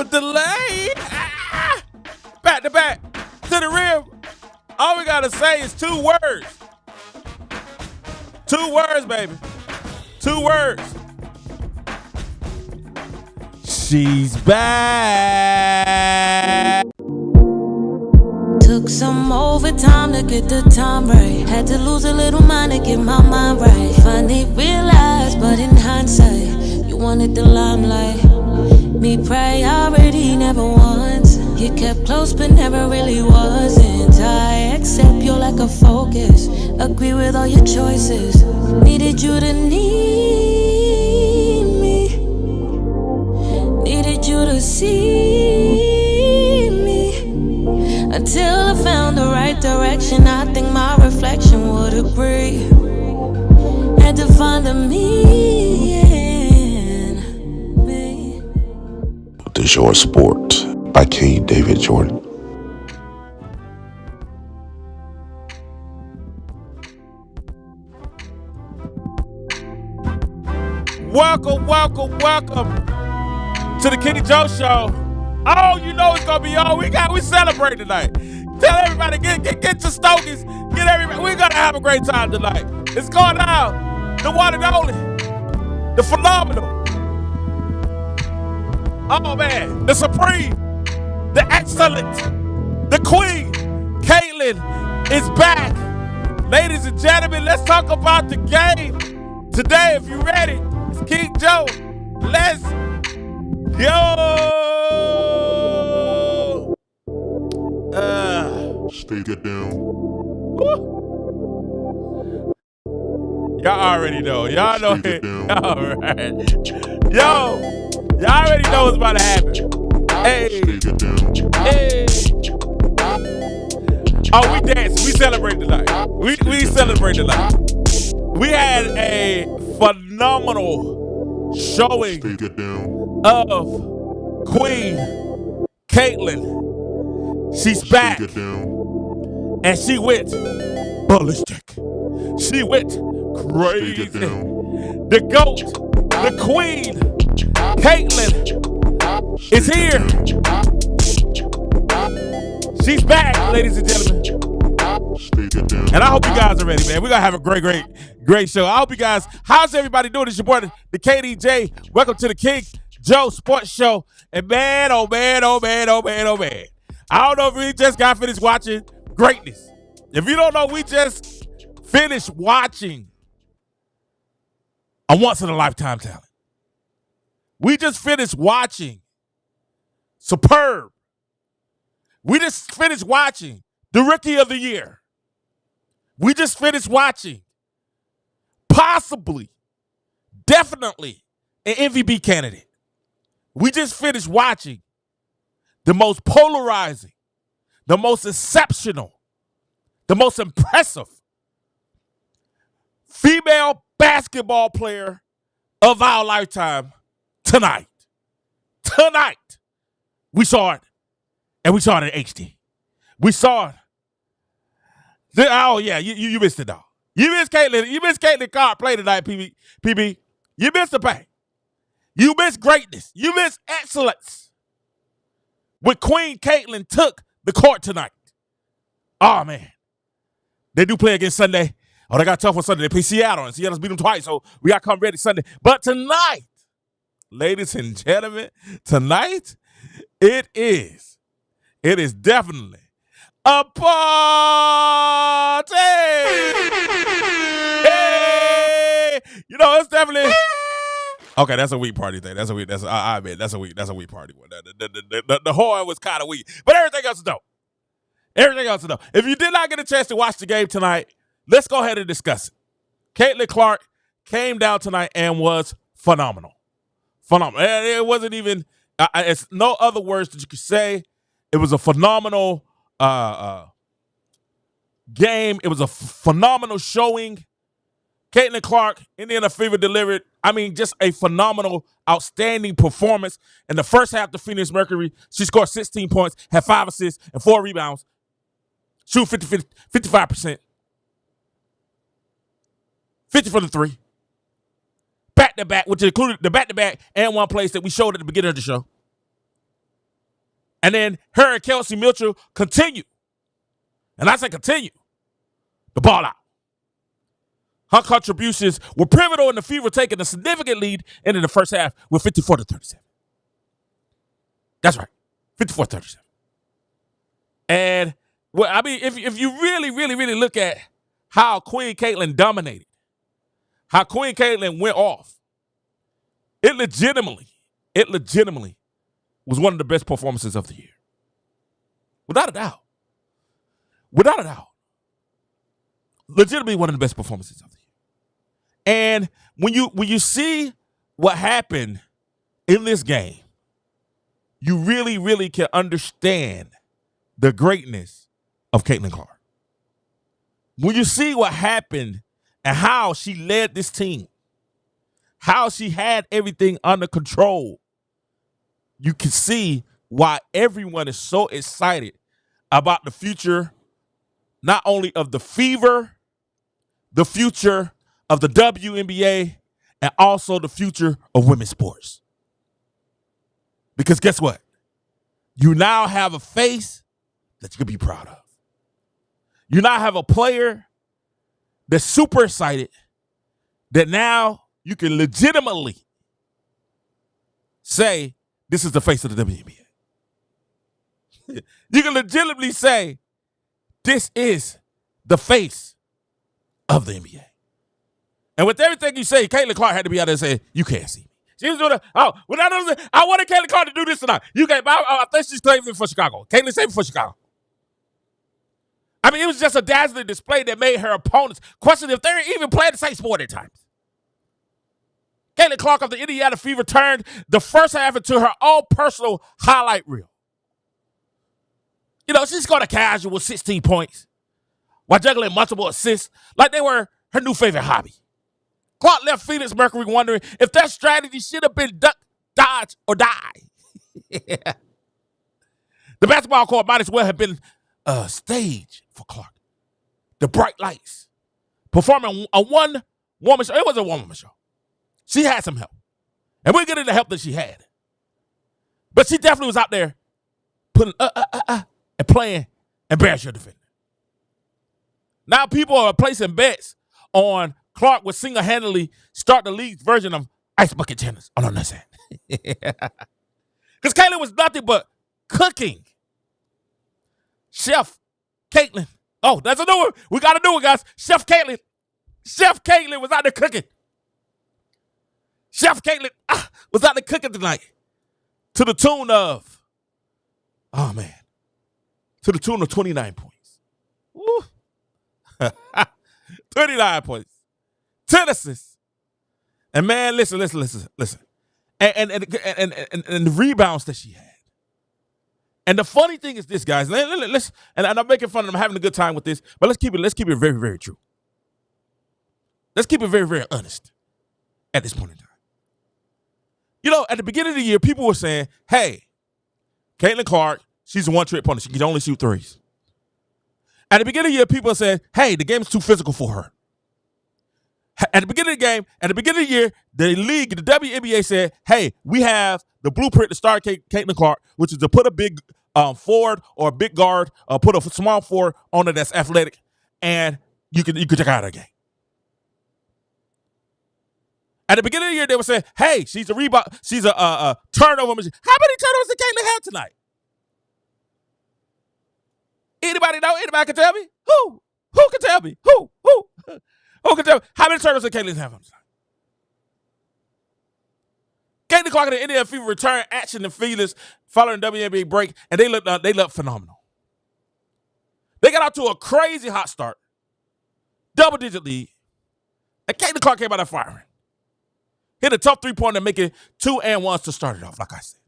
with the lane. Back to back to the rim. All we gotta say is 2 words. 2 words, baby. 2 words. She's back. Took some overtime to get the time right. Had to lose a little mind to get my mind right. Finally realized, but in hindsight, you wanted the limelight. Me priority never once. You kept close but never really wasn't. I accept your lack of focus. Agree with all your choices. Needed you to need me. Needed you to see me. Until I found the right direction, I think my reflection would agree. Had to find the me in me. The Short Sport by King David Jordan. Welcome to the Kenny Joe Show. Oh, you know it's gonna be on. We celebrate tonight. Tell everybody, get your stogies. Get everybody. We're gonna have a great time tonight. It's going down. The one and only, the phenomenal. Oh man, the supreme, the excellent, the queen, Caitlin is back. Ladies and gentlemen, let's talk about the game today. If you're ready, it's King Joe. Let's go. Stay down. Y'all already know. Y'all know it. All right. Yo, y'all already know what's about to happen. Hey. Hey. Oh, we dancing. We celebrate tonight. We celebrate tonight. We had a phenomenal showing of Queen Caitlin. She's back. And she went ballistic. She went crazy. The GOAT, the Queen, Caitlin is here. She's back, ladies and gentlemen. And I hope you guys are ready, man. We're going to have a great show. I hope you guys, how's everybody doing? It's your boy, the KDJ. Welcome to the King Joe Sports Show. And man, oh man. I don't know if we just got finished watching greatness. If you don't know, we just finished watching a once-in-a-lifetime talent. We just finished watching Superb. We just finished watching the Rookie of the Year. We just finished watching possibly, definitely an MVP candidate. We just finished watching the most polarizing, the most exceptional, the most impressive female basketball player of our lifetime tonight. Tonight, we saw it, and we saw it in HD. We saw it. Oh, yeah, you missed it, dog. You missed Caitlin. You missed Caitlin Carr play tonight, PB. You missed the pay. You missed greatness. You missed excellence. When Queen Caitlin took the court tonight. Oh, man. They do play against Sunday. Oh, they got tough on Sunday. They play Seattle, and Seattle's beat them twice, so we got to come ready Sunday. But tonight, ladies and gentlemen, tonight, it is definitely a party. Hey! You know, it's definitely... Okay, that's a weak party thing. I admit, that's a weak party one. The horn was kind of weak, but everything else is dope. If you did not get a chance to watch the game tonight, let's go ahead and discuss it. Caitlin Clark came down tonight and was phenomenal. It wasn't even. It's no other words that you could say. It was a phenomenal game. It was a phenomenal showing. Caitlin Clark, Indiana Fever delivered, just a phenomenal, outstanding performance. In the first half, the Phoenix Mercury, she scored 16 points, had 5 assists, and 4 rebounds. Shoot 55%. 50 for the 3. Back-to-back, which included the back-to-back and one place that we showed at the beginning of the show. And then her and Kelsey Mitchell continue. And I say continue the ball out. Her contributions were pivotal in the Fever taking a significant lead into the first half with 54-37. That's right, 54-37. And well, I mean, if you really, really, really look at how Queen Caitlin dominated, how Queen Caitlin went off, it legitimately was one of the best performances of the year. Without a doubt. Without a doubt. Legitimately one of the best performances of the year. And when you see what happened in this game, you really, really can understand the greatness of Caitlin Clark. When you see what happened and how she led this team, how she had everything under control, you can see why everyone is so excited about the future, not only of the Fever, the future of the WNbA, and also the future of women's sports. Because guess what? You now have a face that you can be proud of. You now have a player that's super excited that now you can legitimately say, this is the face of the WNBA. You can legitimately say, this is the face of the NBA. And with everything you say, Caitlin Clark had to be out there and say, you can't see me. She was doing I wanted Caitlin Clark to do this tonight. You can't, I think she's claiming for Chicago. Caitlin saving for Chicago. I mean, it was just a dazzling display that made her opponents question if they're even playing the same sport at times. Caitlin Clark of the Indiana Fever turned the first half into her own personal highlight reel. You know, she scored a casual 16 points while juggling multiple assists like they were her new favorite hobby. Clark left Phoenix Mercury wondering if that strategy should have been duck, dodge, or die. Yeah. The basketball court might as well have been a stage for Clark. The bright lights. Performing a one-woman show. It was a one-woman show. She had some help. And we'll get into the help that she had. But she definitely was out there putting and playing embarrass your defender. Now people are placing bets on Clark would single-handedly start the league's version of ice bucket tennis. Oh, no, that's it. Because Caitlin was nothing but cooking. Chef Caitlin. Oh, that's a new one. We got a new one, guys. Chef Caitlin. Chef Caitlin was out there cooking. Chef Caitlin was out there cooking tonight. To the tune of, oh, man. To the tune of 29 points. Woo. 29 points. 10 assists. And man, listen. And the rebounds that she had. And the funny thing is this, guys. Let's and I'm making fun of them, having a good time with this, but let's keep it very, very true. Let's keep it very, very honest at this point in time. You know, at the beginning of the year, people were saying, hey, Caitlin Clark, she's a one-trick pony. She can only shoot threes. At the beginning of the year, people said, hey, the game's too physical for her. At the beginning of the year, the league, the WNbA said, hey, we have the blueprint to start Caitlin Clark, which is to put a big forward or a big guard, put a small forward on it that's athletic, and you can check out her game. At the beginning of the year, they were saying, hey, she's a rebound, she's a turnover machine. How many turnovers did Caitlin have tonight? Anybody know? Anybody can tell me? Who? Who can tell me? Who? Who can tell me? How many turnovers did Caitlin have on tonight? Caitlin Clark and the Indiana Fever returned action to Phoenix following the WNBA break, and they looked phenomenal. They got out to a crazy hot start, double-digit lead, and Caitlin Clark came out there firing. Hit a tough three-pointer, making 2 and 1s to start it off, like I said.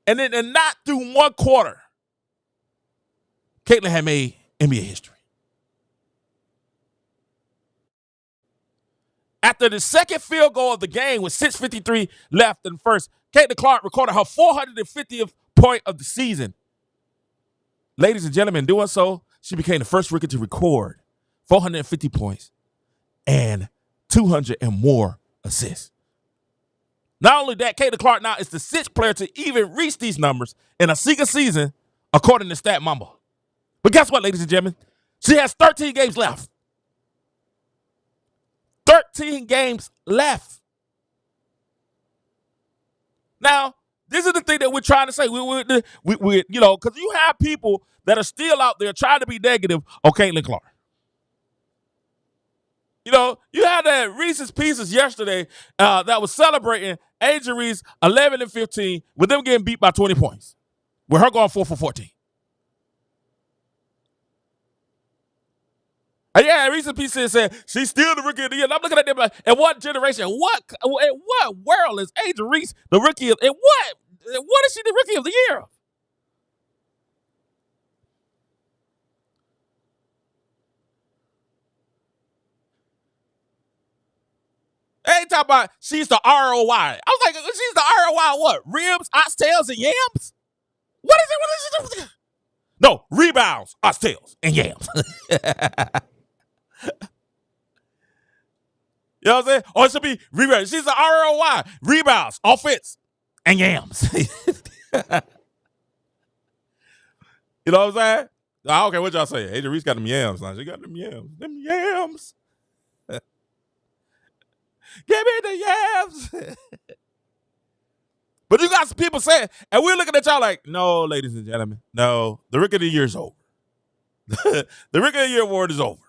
And then not through one quarter, Caitlin had made NBA history. After the second field goal of the game with 6:53 left in the first, Caitlin Clark recorded her 450th point of the season. Ladies and gentlemen, doing so, she became the first rookie to record 450 points and 200 and more assists. Not only that, Caitlin Clark now is the 6th player to even reach these numbers in a single season, according to Stat Mamba. But guess what, ladies and gentlemen? She has 13 games left. 13 games left. Now, this is the thing that we're trying to say. We you know, because you have people that are still out there trying to be negative on Caitlin Clark. You know, you had that Reese's Pieces yesterday that was celebrating Angel Reese 11 and 15 with them getting beat by 20 points, with her going 4 for 14. And yeah, Reese's Pieces said she's still the rookie of the year. And I'm looking at them like, in what generation, in what world is Angel Reese the rookie of? In what is she the rookie of the year? They talking about she's the ROI. I was like, she's the ROI what? Ribs, oxtails, and yams? What is it? No, rebounds, oxtails, and yams. You know what I'm saying? Or it should be rebounds. She's the ROI. Rebounds, offense, and yams. You know what I'm saying? I don't care what y'all say. Angel Reese got them yams. Now. She got them yams. Them yams. Give me the yams. But you got some people saying, and we're looking at y'all like, no, ladies and gentlemen, no, the Rookie of the Year is over. The Rookie of the Year award is over.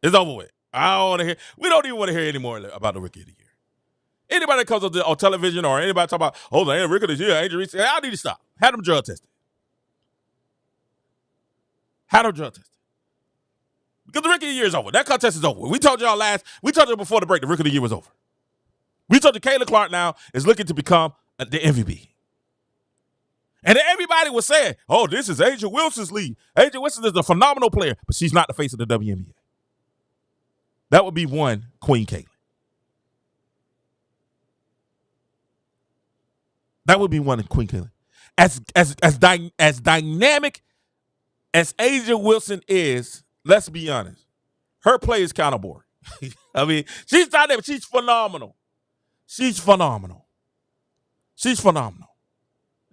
It's over with. I don't want to hear. We don't even want to hear anymore about the Rookie of the Year. Anybody that comes on television or anybody talk about, oh, the Rookie of the Year, Angel Reese, I need to stop. Had them drug tested. Had them drug tested. Because the Rookie of the Year is over. That contest is over. We told y'all before the break, the Rookie of the Year was over. We told you Caitlin Clark now is looking to become the MVP. And then everybody was saying, oh, this is Angel Wilson's league. Angel Wilson is a phenomenal player, but she's not the face of the WNbA. That would be one Queen Caitlin. That would be one Queen Caitlin. As dynamic as Angel Wilson is, let's be honest, her play is kind of boring. I mean, she's dynamic. She's phenomenal. She's phenomenal. She's phenomenal.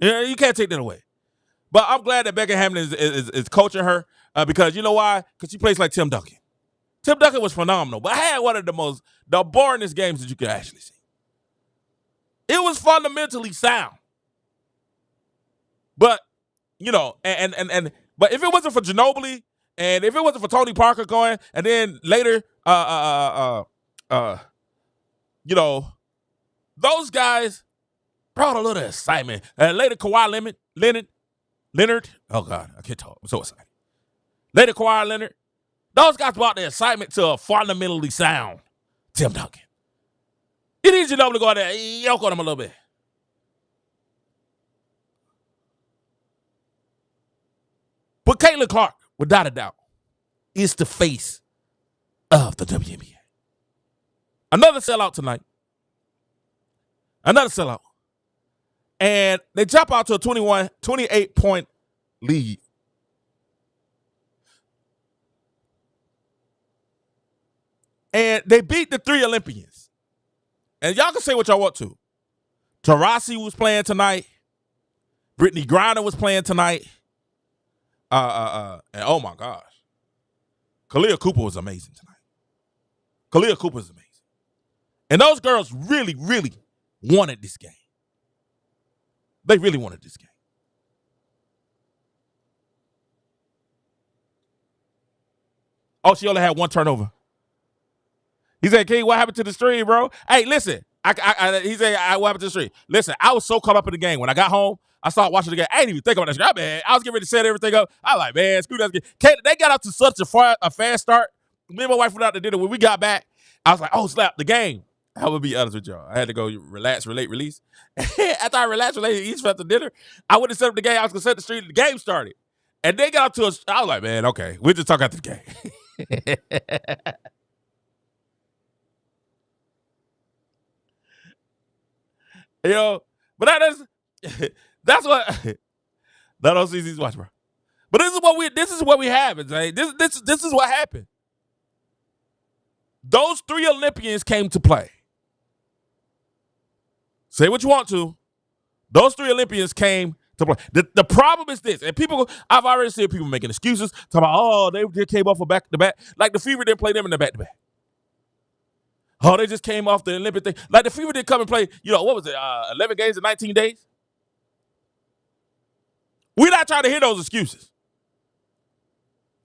Yeah, you can't take that away. But I'm glad that Becca Hammond is coaching her because you know why? Because she plays like Tim Duncan. Tim Duncan was phenomenal, but I had one of the boringest games that you could actually see. It was fundamentally sound. But, you know, but if it wasn't for Ginobili and if it wasn't for Tony Parker going, and then later, you know, those guys brought a little excitement. And later, Kawhi Leonard. Oh, God, I can't talk. I'm so excited. Later, Kawhi Leonard. Those guys brought the excitement to a fundamentally sound Tim Duncan. You need Ginobili to go out there and yoke on him a little bit. But Caitlin Clark, without a doubt, is the face of the WNBA. Another sellout tonight. Another sellout. And they jump out to a 28-point lead. And they beat the 3 Olympians. And y'all can say what y'all want to. Taurasi was playing tonight. Brittany Griner was playing tonight. And oh my gosh. Kalia Cooper was amazing tonight. Kalia Cooper was amazing. And those girls really, really wanted this game. They really wanted this game. Oh, she only had 1 turnover. He said, King, what happened to the stream, bro? Hey, listen. He said, what happened to the stream? Listen, I was so caught up in the game. When I got home, I started watching the game. I didn't even think about that. I was getting ready to set everything up. I was like, man, screw that game. They got out to such a fast start. Me and my wife went out to dinner. When we got back, I was like, oh, slap, the game. I will be honest with y'all. I had to go relax, relate, release. After I relaxed, related, each after dinner, I went to set up the game. I was going to set the stream. The game started. And they got up to us. I was like, man, okay. We'll just talk after the game. You know, but that's what that don't see these watch, bro. But this is what we have. This is what happened. Those 3 Olympians came to play. Say what you want to. Those 3 Olympians came to play. The problem is this, and I've already seen people making excuses, talking about, oh, they came off a back-to-back. Like the Fever didn't play them in the back-to-back. Oh, they just came off the Olympic thing. Like the Fever didn't come and play, what was it, 11 games in 19 days? We're not trying to hear those excuses.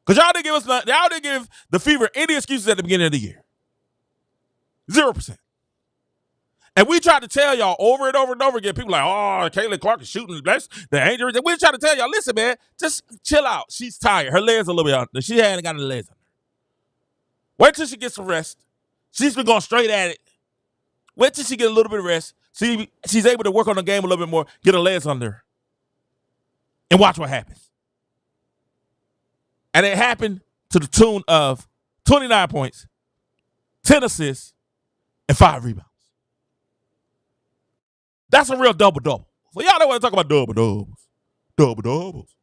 Because y'all didn't give the Fever any excuses at the beginning of the year. 0%. And we tried to tell y'all over and over and over again. People like, oh, Caitlin Clark is shooting. That's the Angels. And we trying to tell y'all, listen, man, just chill out. She's tired. Her legs are a little bit out. She hadn't got her legs under. Wait till she gets some rest. She's been going straight at it. Wait till she get a little bit of rest. She's able to work on the game a little bit more, get her legs under her, and watch what happens. And it happened to the tune of 29 points, 10 assists, and 5 rebounds. That's a real double-double. So y'all don't want to talk about double-doubles. Double-doubles.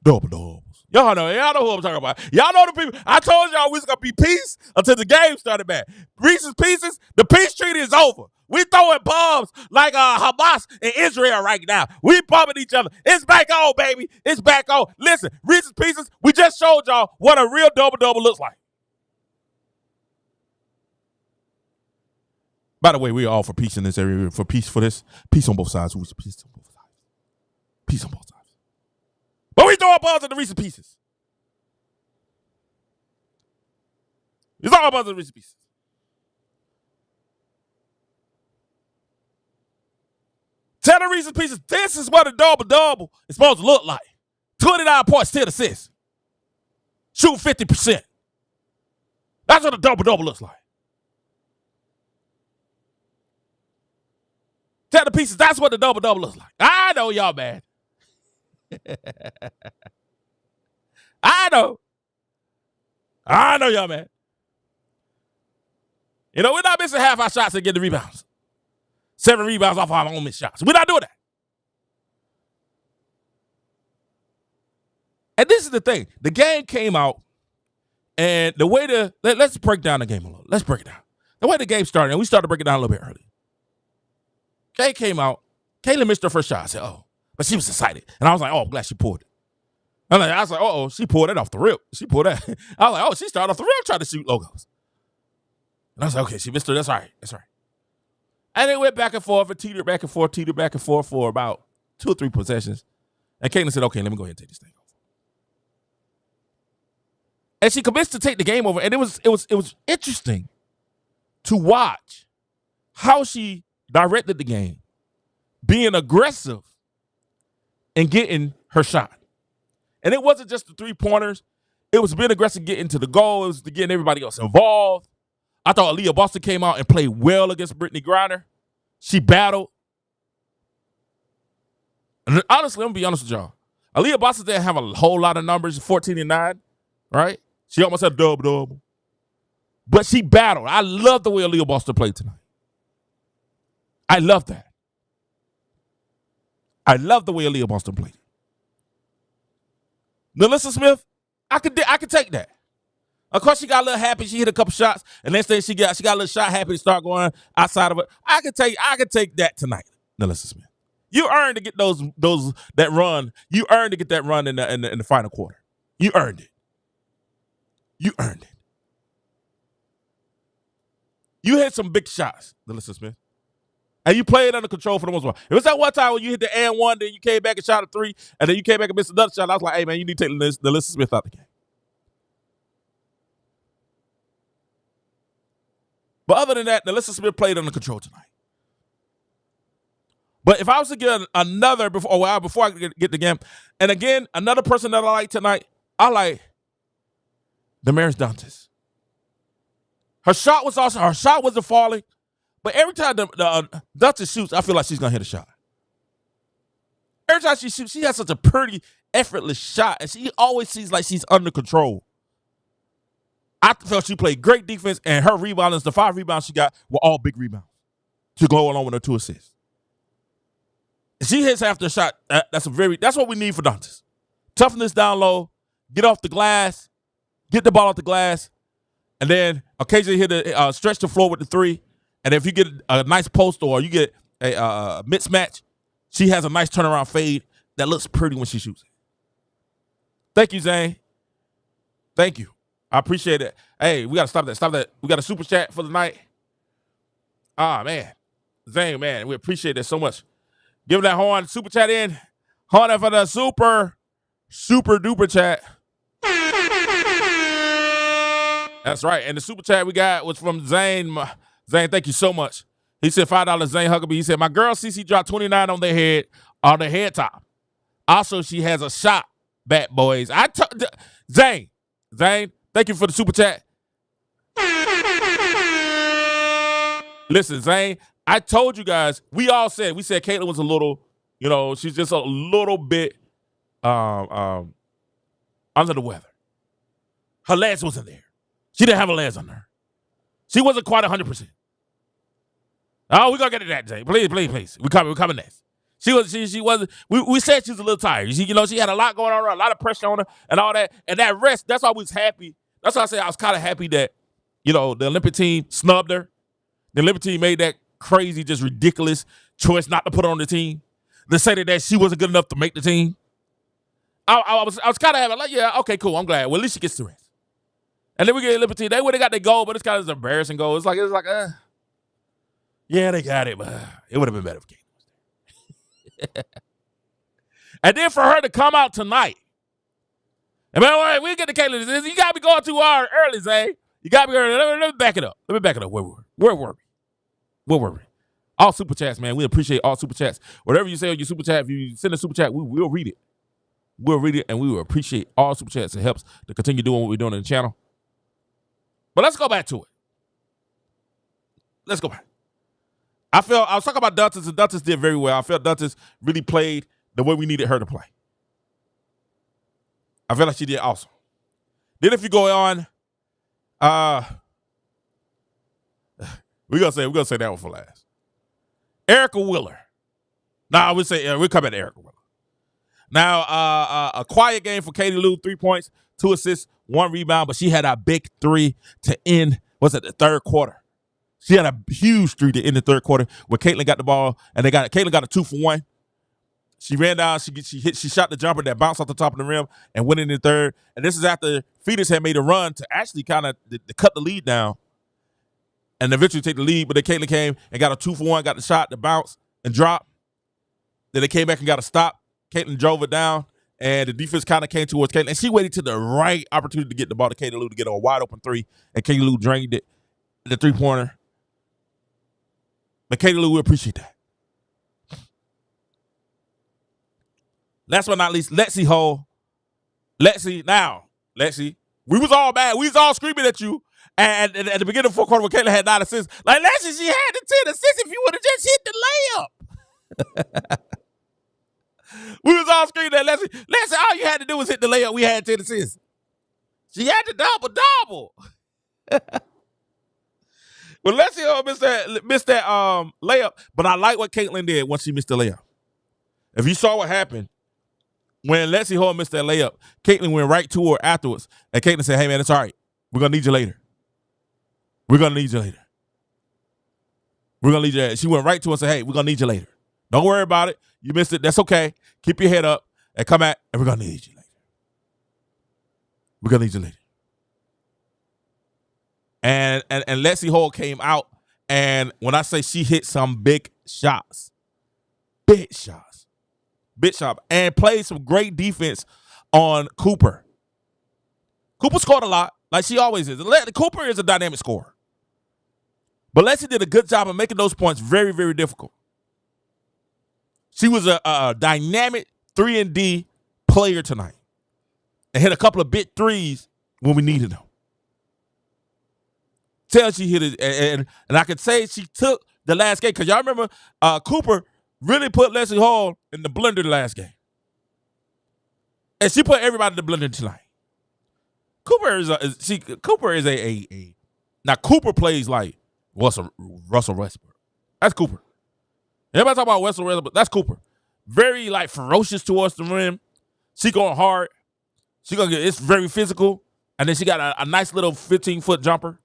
Double-doubles. Y'all know who I'm talking about. Y'all know the people. I told y'all we was going to be peace until the game started back. Reese's Pieces, the peace treaty is over. We throwing bombs like Hamas and Israel right now. We bumping each other. It's back on, baby. It's back on. Listen, Reese's Pieces, we just showed y'all what a real double-double looks like. By the way, we're all for peace in this area. For peace on both sides. Peace on both sides. Peace on both sides. But we throwing balls at the Reese's Pieces. You throwing balls at the Reese's Pieces. Tell the Reese's Pieces, this is what a double-double is supposed to look like. 29 points, 10 assists. Shoot 50%. That's what a double-double looks like. Tell the Pieces, that's what the double-double looks like. I know y'all mad. I know y'all mad. We're not missing half our shots and get the rebounds. 7 rebounds off our own missed shots. We're not doing that. And this is the thing. The game came out, and the way let's break down the game a little. Let's break it down. The way the game started, and we started breaking it down a little bit early. Kay came out. Kayla missed her first shot. I said, oh. But she was excited. And I was like, oh, I'm glad she pulled it. I was like, uh-oh, she pulled it off the rip. She pulled that. I was like, oh, she started off the rip trying to shoot logos. And I was like, okay, she missed her. That's all right. That's all right. And it went back and forth and teetered back and forth for about 2 or 3 possessions. And Caitlin said, okay, let me go ahead and take this thing over. And she commenced to take the game over. And it was interesting to watch how she directed the game, being aggressive and getting her shot. And it wasn't just the 3-pointers. It was being aggressive getting to the goal. It was getting everybody else involved. I thought Aaliyah Boston came out and played well against Brittany Griner. She battled. And honestly, I'm going to be honest with y'all. Aaliyah Boston didn't have a whole lot of numbers, 14 and 9, right? She almost had a double-double. But she battled. I love the way Aaliyah Boston played tonight. I love that. I love the way Aaliyah Boston played. Melissa Smith, I could take that. Of course, she got a little happy. She hit a couple shots, and next day she got a little shot happy to start going outside of it. I could take that tonight, Melissa Smith. You earned to get that run. You earned to get that run in the final quarter. You earned it. You earned it. You hit some big shots, Melissa Smith. And you played under control for the most part. It was that one time when you hit the and one, then you came back and shot a 3, and then you came back and missed another shot. I was like, hey, man, you need to take Melissa Smith out the game. But other than that, Melissa Smith played under control tonight. But if I was to get another before I get the game, and again, another person that I like tonight, I like Damaris Dantas. Her shot wasn't falling. But every time Dantas shoots, I feel like she's going to hit a shot. Every time she shoots, she has such a pretty, effortless shot. And she always seems like she's under control. I felt she played great defense, and her rebounds, the 5 rebounds she got, were all big rebounds to go along with her 2 assists. She hits after a shot. That's what we need for Dantas. Toughness down low, get off the glass, get the ball off the glass, and then occasionally hit stretch the floor with the 3. And if you get a nice post or you get mismatch. She has a nice turnaround fade that looks pretty when she shoots it. Thank you, Zane. Thank you. I appreciate it. Hey, we got to stop that. Stop that. We got a super chat for the night. Ah, man. Zane, man, we appreciate that so much. Give that horn super chat in. Horn for the super duper chat. That's right. And the super chat we got was from Zane. Zane, thank you so much. He said $5 Zane Huckabee. He said, my girl CC dropped 29 on the head top. Also, she has a shot, bat boys. Zane, thank you for the super chat. Listen, Zane, I told you guys, we said Caitlin was a little, she's just a little bit under the weather. Her legs wasn't there. She didn't have her legs on her. She wasn't quite 100%. Oh, we're going to get to that, Zane. Please. We're coming next. She wasn't, we said she was a little tired. She had a lot going on, a lot of pressure on her and all that. And that rest, that's why we was happy. That's why I said I was kind of happy that, the Olympic team snubbed her. The Olympic team made that crazy, just ridiculous choice not to put her on the team. They said that she wasn't good enough to make the team. I was kind of having like, yeah, okay, cool. I'm glad. Well, at least she gets the rest. And then we get the Olympic team. They would have got their goal, but it's kind of an embarrassing goal. It's like, yeah, they got it, but it would have been better if Kate was there. And then for her to come out tonight. And by the way, we get to Caitlin. You got to be going too hard early, Zay. You got to be early. Let me back it up. Where were we? All super chats, man. We appreciate all super chats. Whatever you say on your super chat, if you send a super chat, we will read it. We'll read it, and we will appreciate all super chats. It helps to continue doing what we're doing in the channel. But let's go back to it. Let's go back. I was talking about Duntas, and Duntas did very well. I felt Duntas really played the way we needed her to play. I felt like she did awesome. Then if you go on, we're gonna say that one for last. Erica Wheeler. Now we'll come back to Erica Wheeler. Now, a quiet game for Katie Lou, 3 points, 2 assists, 1 rebound, but she had a big three to end, the third quarter. She had a huge three to end the third quarter where Caitlin got the ball, and Caitlin got a 2-for-1. She ran down, she shot the jumper that bounced off the top of the rim and went in the third. And this is after Phoenix had made a run to actually kind of cut the lead down and eventually take the lead, but then Caitlin came and got a 2-for-1, got the shot, the bounce, and drop. Then they came back and got a stop. Caitlin drove it down, and the defense kind of came towards Caitlin. And she waited to the right opportunity to get the ball to Katie Lou to get a wide open three, and Katie Lou drained it, the three-pointer. But Katie Lou, we appreciate that. Last but not least, Lexi Hole. Lexi, we was all mad. We was all screaming at you. And at the beginning of the fourth quarter when Caitlin had 9 assists, like Lexi, she had the 10 assists if you would have just hit the layup. We was all screaming at Lexi. Lexi, all you had to do was hit the layup. We had 10 assists. She had to double. Well, Lexi missed that layup, but I like what Caitlin did once she missed the layup. If you saw what happened, when Lexi Hall missed that layup, Caitlin went right to her afterwards, and Caitlin said, hey, man, it's all right. We're going to need you later. She went right to her and said, hey, we're going to need you later. Don't worry about it. You missed it. That's okay. Keep your head up and come back, and we're going to need you later. And Lexi Hall came out, and when I say she hit some big shots, and played some great defense on Cooper. Cooper scored a lot, like she always is. Cooper is a dynamic scorer. But Lexi did a good job of making those points very, very difficult. She was a dynamic 3-and-D player tonight and hit a couple of big threes when we needed them. She hit it, and I could say she took the last game, because y'all remember Cooper really put Lexi Hall in the blender the last game. And she put everybody in the blender tonight. Cooper plays like Russell Westbrook. That's Cooper. Everybody talk about Russell Westbrook, that's Cooper. Very like ferocious towards the rim. She going hard. It's very physical. And then she got a nice little 15-foot jumper.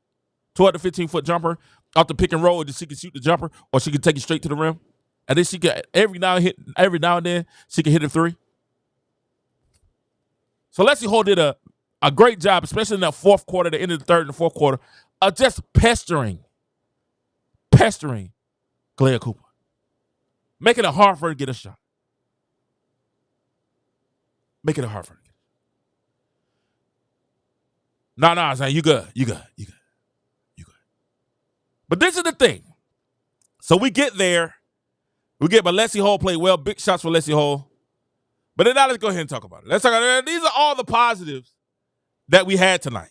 Toward the 15-foot jumper off the pick and roll, and she can shoot the jumper, or she can take it straight to the rim. And then she could every now and then she could hit a three. So Leslie Hall did a great job, especially in that fourth quarter, the end of the third and the fourth quarter, of just pestering Clea Cooper, making it hard for her to get a shot. Making it hard for her to get a shot. No, I'm saying you good. But this is the thing. So we get there. But Leslie Hall played well. Big shots for Leslie Hall. But then now let's go ahead and talk about it. Let's talk about it. These are all the positives that we had tonight.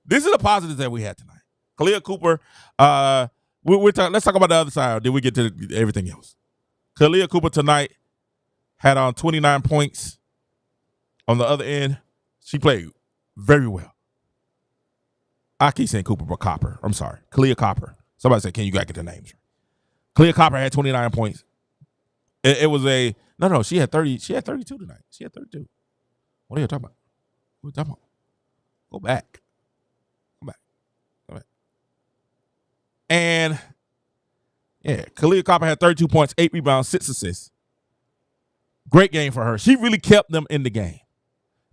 These are the positives that we had tonight. Clea Cooper, let's talk about the other side. Then we get to everything else. Clea Cooper tonight had on 29 points. On the other end, she played very well. I keep saying Cooper, but Copper. I'm sorry. Clea Copper. Somebody said, you got to get the names right. Clea Copper had 29 points. It was a no. She had 30. She had 32 tonight. She had 32. What are you talking about? What are you talking about? Go back. And yeah, Clea Copper had 32 points, 8 rebounds, 6 assists. Great game for her. She really kept them in the game.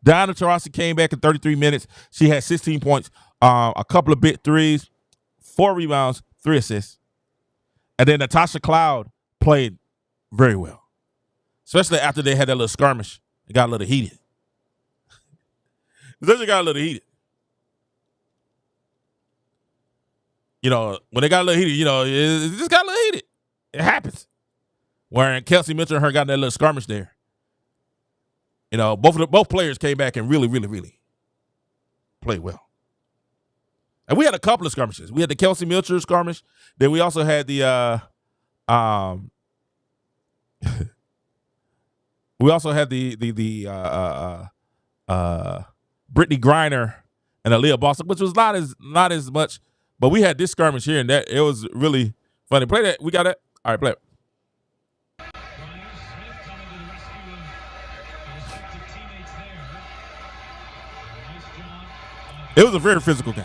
Diana Taurasi came back in 33 minutes. She had 16 points, a couple of big threes, 4 rebounds, 3 assists. And then Natasha Cloud played very well, especially after they had that little skirmish. It got a little heated. You know, when they got a little heated, it just got a little heated. It happens. Where Kelsey Mitchell and her got in that little skirmish there. You know, both players came back and really, really, really played well. And we had a couple of skirmishes. We had the Kelsey Mitchell skirmish. Then we also had the Brittany Griner and Aaliyah Boston, which was not as much. But we had this skirmish here, and that it was really funny. Play that. We got it. All right, play it. It was a very physical game.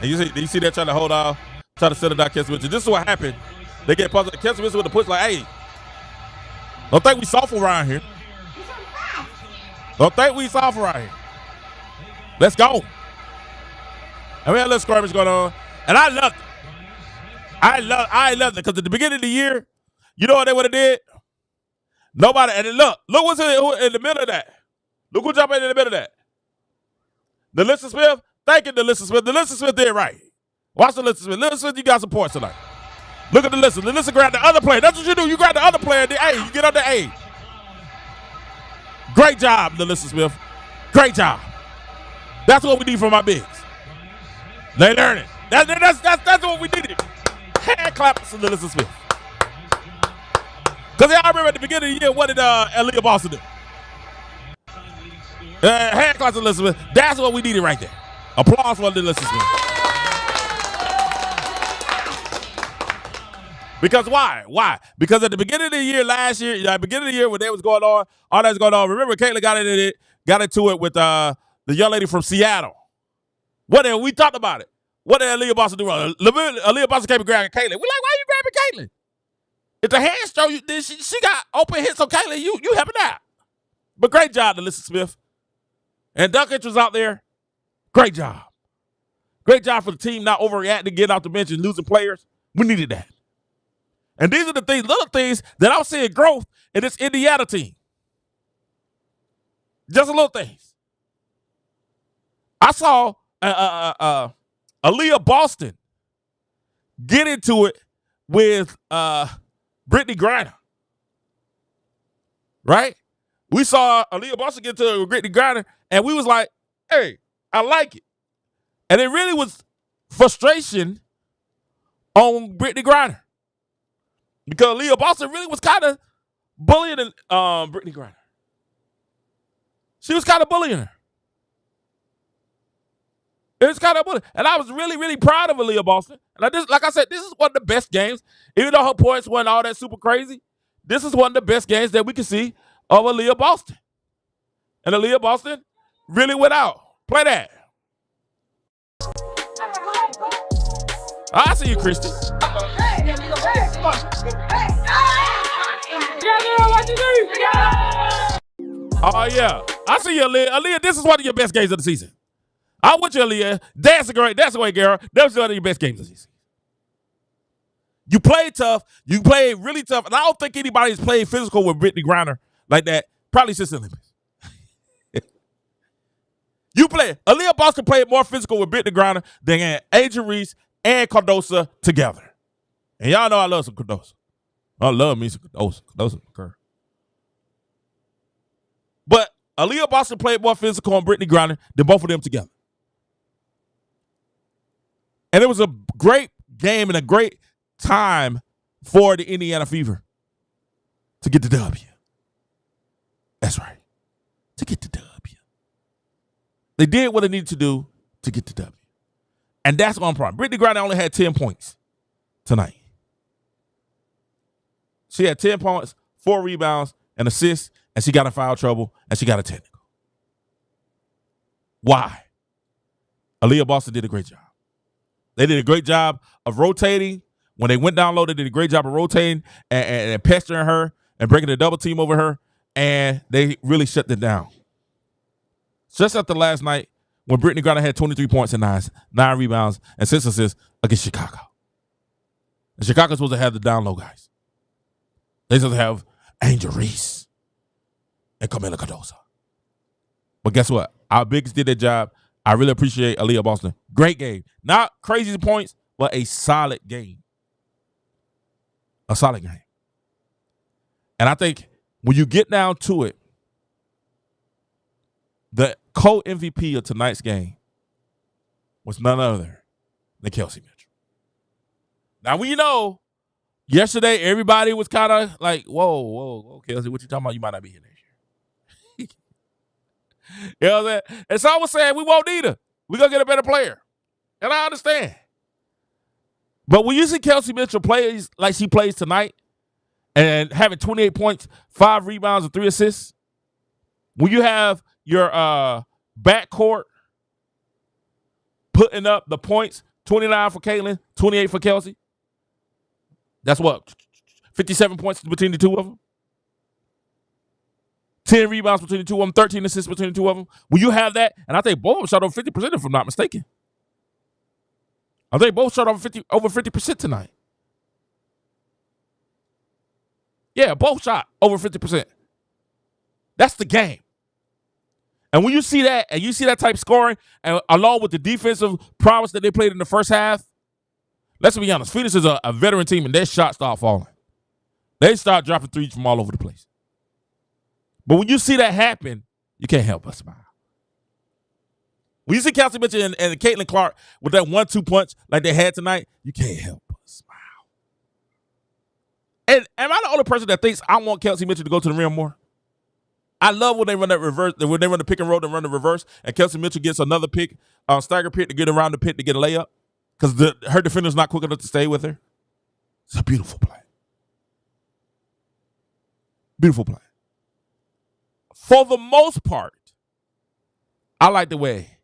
And you see that trying to hold off, try to settle down Kelsey Mitchell. This is what happened. They get puzzled. Kelsey Mitchell with the push like, hey, don't think we soft around here. Don't think we soft around here. Let's go. And we had a little skirmish going on. And I loved it. I loved it because at the beginning of the year, you know what they would have did? Nobody. And look what's in the middle of that. Look who jumped in the middle of that. Delissa Smith. Thank you, Delissa Smith. Delissa Smith did right. Watch Delissa Smith. Delissa Smith, you got some points tonight. Look at Delissa. Delissa grabbed the other player. That's what you do. You grab the other player. Hey, you get on the A. Great job, Delissa Smith. Great job. That's what we need from our bigs. They learn it. That's what we needed. Hand claps to Delissa Smith. Because I remember at the beginning of the year, what did Aaliyah Boston do? Hand claps to Delissa Smith. That's what we needed right there. Applause for Delissa Smith. Because why? Why? Because at the beginning of the year last year, at the beginning of the year when that was going on, all that was going on, remember Caitlin got into it with the young lady from Seattle. We talked about it. What did Aaliyah Boston do wrong? Aaliyah Boston came and grabbed Caitlin. We're like, why are you grabbing Caitlin? If the hand stroke, she got open hits on Caitlin, you helping out. But great job, Delissa Smith. And Dunkage was out there. Great job. Great job for the team not overreacting, getting off the bench and losing players. We needed that. And these are the things, little things that I'm seeing growth in this Indiana team. Just little things. I saw Aaliyah Boston get into it with Brittany Griner. Right? We saw Aaliyah Boston get into it with Brittany Griner, and we was like, hey, I like it. And it really was frustration on Brittany Griner. Because Aaliyah Boston really was kind of bullying Brittany Griner. She was kind of bullying her. It was kind of bullying. And I was really, really proud of Aaliyah Boston. And like I said, this is one of the best games. Even though her points weren't all that super crazy, this is one of the best games that we can see of Aaliyah Boston. And Aaliyah Boston really went out. Play that. I see you, Christy. Oh, yeah. I see you, Aaliyah. Aaliyah, this is one of your best games of the season. I'm with you, Aaliyah. That's a great girl. That's one of your best games of the season. You played tough. You played really tough. And I don't think anybody's played physical with Brittany Griner like that, probably since the Olympics. You played. Aaliyah Boston played more physical with Brittany Griner than Angel Reese and Cardosa together. And y'all know I love some Cardosa. I love me some Cardosa. Cardosa McCurry. But Aaliyah Boston played more physical on Brittany Griner than both of them together. And it was a great game and a great time for the Indiana Fever to get the W. That's right. To get the W. They did what they needed to do to get the W. And that's one problem. Brittany Griner only had 10 points tonight. She had 10 points, 4 rebounds, an assist, and she got in foul trouble, and she got a technical. Why? Aaliyah Boston did a great job. They did a great job of rotating. When they went down low, they did a great job of rotating and pestering her and breaking the double team over her, and they really shut it down. Just after last night, when Brittany Griner had 23 points and 9 rebounds and 6 assists against Chicago. And Chicago's supposed to have the down low guys. They're supposed to have Angel Reese and Camila Cardosa. But guess what? Our biggest did their job. I really appreciate Aaliyah Boston. Great game. Not crazy points, but a solid game. A solid game. And I think when you get down to it, the co-MVP of tonight's game was none other than Kelsey Mitchell. Now, we know yesterday everybody was kind of like, whoa, Kelsey, what you talking about? You might not be here next year. You know what I'm saying? And so I was saying we won't need her. We're going to get a better player. And I understand. But when you see Kelsey Mitchell plays like she plays tonight and having 28 points, 5 rebounds, and 3 assists, when you have your backcourt putting up the points, 29 for Caitlin, 28 for Kelsey, that's what, 57 points between the two of them? 10 rebounds between the two of them, 13 assists between the two of them. When you have that, and I think both of them shot over 50% if I'm not mistaken. I think both shot over 50% tonight. Yeah, both shot over 50%. That's the game. And when you see that, and you see that type of scoring, and along with the defensive prowess that they played in the first half, let's be honest, Phoenix is a veteran team, and their shots start falling. They start dropping threes from all over the place. But when you see that happen, you can't help but smile. When you see Kelsey Mitchell and Caitlin Clark with that 1-2 punch like they had tonight, you can't help but smile. And am I the only person that thinks I want Kelsey Mitchell to go to the rim more? I love when they run that reverse, when they run the pick and roll and run the reverse, and Kelsey Mitchell gets another pick, stagger pick to get around the pick to get a layup because her defender's not quick enough to stay with her. It's a beautiful play. Beautiful play. For the most part, I like the way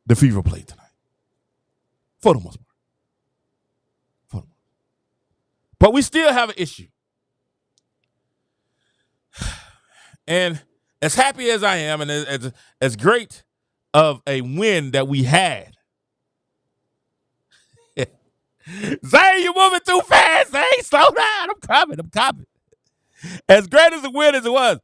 the Fever played tonight. For the most part. But we still have an issue. And as happy as I am and as great of a win that we had, Zane, you're moving too fast. Zane, slow down. I'm coming. As great as a win as it was,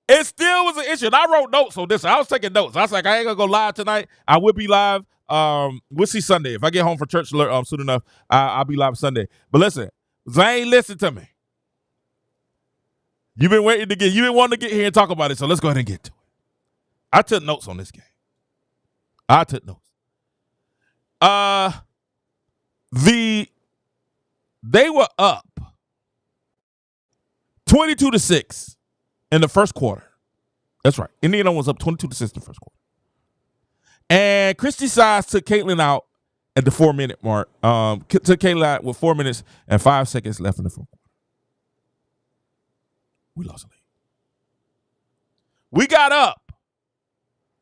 it still was an issue. And I wrote notes on this. I was taking notes. I was like, I ain't going to go live tonight. I will be live. We'll see Sunday. If I get home from church soon enough, I'll be live Sunday. But listen, Zane, listen to me. You've been wanting to get here and talk about it, so let's go ahead and get to it. I took notes on this game. They were up 22-6 in the first quarter. That's right. Indiana was up 22-6 in the first quarter. And Christy Size took Caitlin out at the 4-minute mark. Took Caitlin out with 4 minutes and 5 seconds left in the fourth quarter. We lost the lead. We got up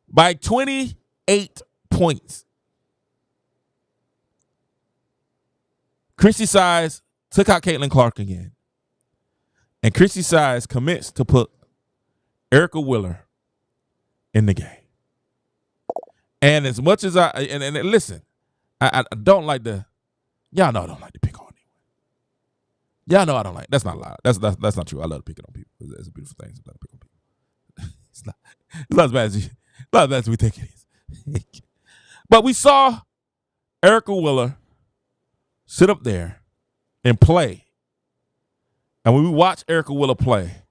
by 28 points. Christy Size took out Caitlin Clark again. And Christy Sides commits to put Erica Wheeler in the game. And as much as and listen, I don't like y'all know I don't like to pick on anyone. Y'all know I don't like. That's not a lie. That's not true. I love to pick on people. It's a beautiful thing. I love to pick on people. It's not as bad as we think it is. But we saw Erica Wheeler sit up there and play. And when we watch Erica Wheeler play,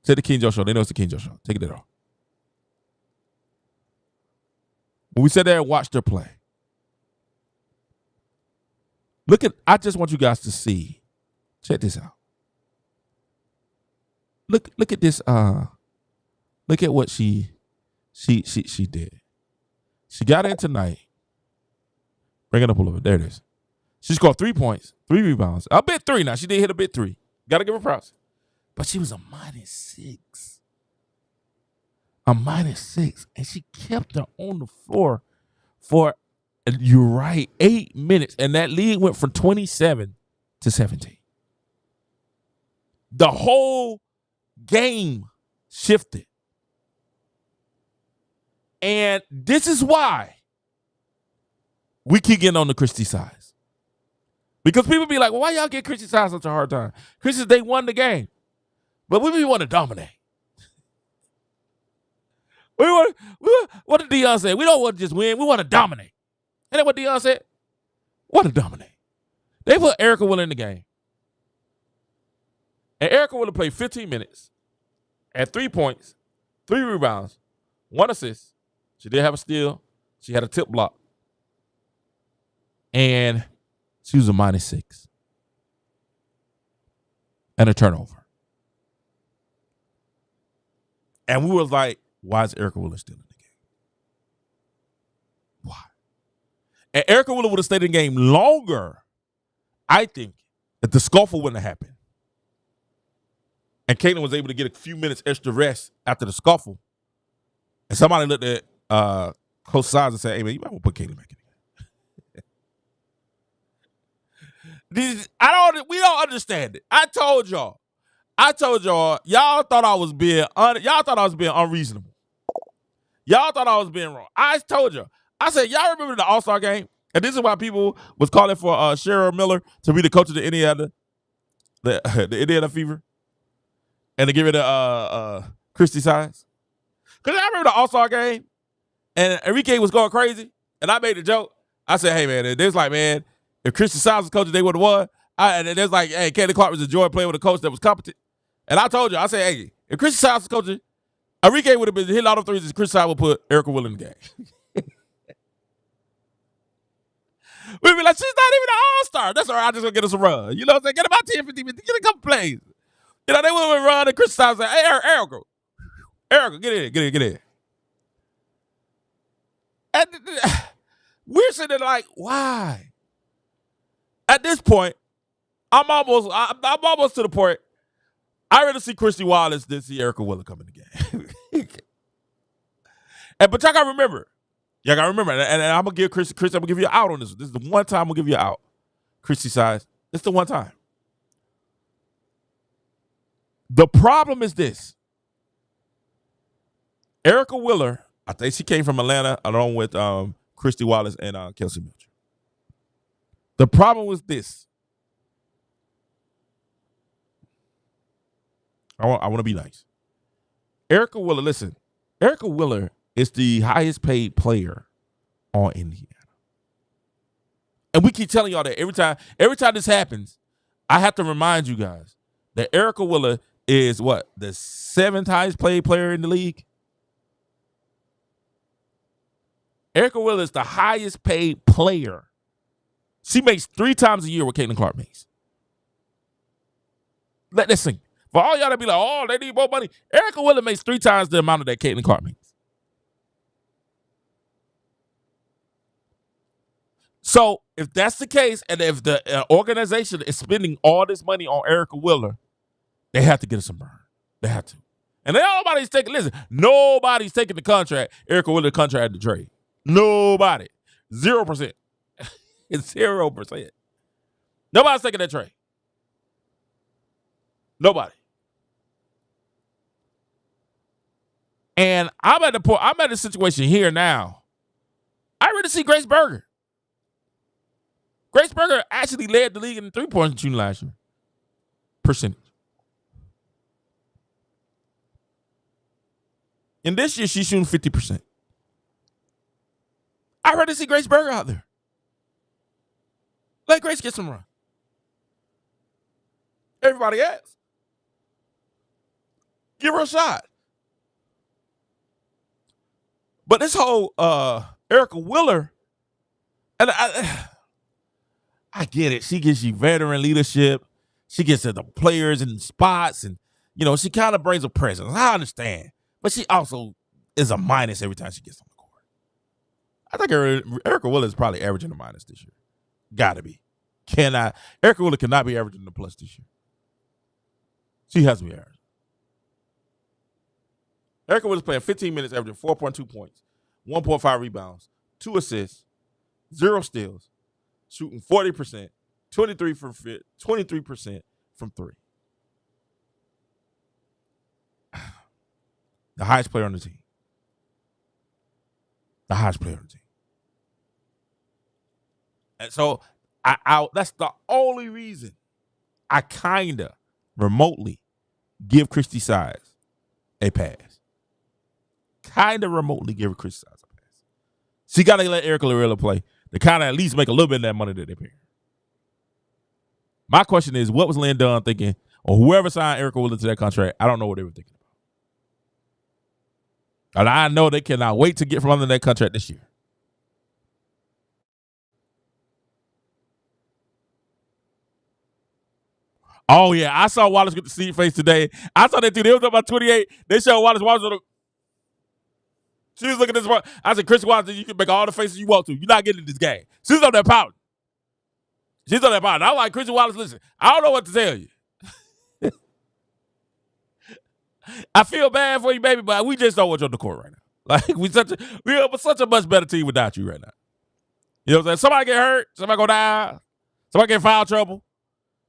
say the King Joe Show. They know it's the King Joe Show. Take it off. When we sat there and watched her play, I just want you guys to see. Check this out. Look at this. Look at what she did. She got in tonight. Bring it up a little bit. There it is. She scored 3 points, 3 rebounds. A bit 3 now. She did hit a bit 3. Got to give her props. But she was a -6. A -6. And she kept her on the floor for, you're right, 8 minutes. And that lead went from 27 to 17. The whole game shifted. And this is why we keep getting on the Christy Sides. Because people be like, well, why y'all get Christy Sides such a hard time? Christy, they won the game. But we want to dominate. What did Deion say? We don't want to just win. We want to dominate. Ain't that what Deion said? Want to dominate. They put Erica Wheeler in the game. And Erica Wheeler played 15 minutes, had 3 points, 3 rebounds, 1 assist. She did have a steal. She had a tip block. And she was a -6. And a turnover. And we was like, why is Erica Wheeler still in the game? Why? And Erica Wheeler would have stayed in the game longer, I think, if the scuffle wouldn't have happened. And Caitlin was able to get a few minutes extra rest after the scuffle. And somebody looked at Coach Sides and said, hey, man, you might want to put Caitlin back in the game. We don't understand it. I told y'all, y'all thought I was being unreasonable. Y'all thought I was being wrong. I told you. I said, y'all remember the All-Star game? And this is why people was calling for Cheryl Miller to be the coach of the Indiana Fever. And to get rid of Christy Sides. Because I remember the All-Star game, and Enrique was going crazy, and I made a joke. I said, hey, man, there's like, man, if Christy Sides was coaching, they would have won. And there's like, hey, Caitlin Clark was a joy playing with a coach that was competent. And I told you, I said, hey, if Christy Sides was coaching, Enrique would have been hitting all the threes, and Christy Sides would put Erica Wheeler in the game. We'd be like, she's not even an all-star. That's all right. I'm just going to get us a run. You know what I'm saying? Get about 10, 15 minutes. Get a couple plays. You know, they would have run and Christy Sides say, hey, Erica, get in. And we're sitting there like, why? At this point, I'm almost to the point. I'd rather see Christy Wallace than see Erica Wheeler come in the game. But y'all got to remember. And I'm going to give Christy, I'm going to give you an out on this. This is the one time I'm going to give you an out. Christy Sides. It's the one time. The problem is this. Erica Wheeler, I think she came from Atlanta along with Christy Wallace and Kelsey Mitchell. The problem was this. I want to be nice. Erica Wheeler, listen. Erica Wheeler is the highest paid player on Indiana. And we keep telling y'all that every time this happens, I have to remind you guys that Erica Wheeler is what? The 7th highest paid player in the league? Erica Wheeler is the highest paid player. She makes 3 times a year what Caitlin Clark makes. Let this sink. For all y'all that be like, oh, they need more money. Erica Wheeler makes 3 times the amount of that Caitlin Clark makes. So if that's the case, and if the organization is spending all this money on Erica Wheeler, they have to get her some burn. They have to. And nobody's taking the contract, Erica Wheeler contract to trade. Nobody. 0%. It's 0%. Nobody's taking that trade. Nobody. And I'm at the point, I'm at the situation here now. I ready to see Grace Berger. Grace Berger actually led the league in 3-point shooting last year. Percentage. And this year, she's shooting 50%. I ready to see Grace Berger out there. Let Grace get some run. Everybody else, give her a shot. But this whole Erica Wheeler, and I get it. She gives you veteran leadership. She gets the players in spots, and she kind of brings a presence. I understand, but she also is a minus every time she gets on the court. I think Erica Wheeler is probably averaging a minus this year. Got to be. Erica Wheeler cannot be averaging a plus this year. She has to be averaging. Erica Wheeler's playing 15 minutes, averaging 4.2 points, 1.5 rebounds, 2 assists, 0 steals, shooting 40%, 23% from 3. The highest player on the team. The highest player on the team. And so that's the only reason I kinda remotely give Christy Sides a pass. Kinda remotely give Christy Sides a pass. She gotta let Erica Lorella play to kind of at least make a little bit of that money that they're paying. My question is, what was Lynn Dunn thinking, or whoever signed Erica Wheeler to that contract? I don't know what they were thinking about. And I know they cannot wait to get from under that contract this year. Oh, yeah. I saw Wallace get the seat face today. I saw that too. They was up about 28. They showed Wallace on the. She was looking at this one. I said, Chris Wallace, you can make all the faces you want to. You're not getting in this game. She's on that pouting. She's on that pouting. I'm like, Chris Wallace, listen, I don't know what to tell you. I feel bad for you, baby, but we just don't want you on the court right now. Like, we are such a much better team without you right now. You know what I'm saying? Somebody get hurt. Somebody go down. Somebody get in foul trouble.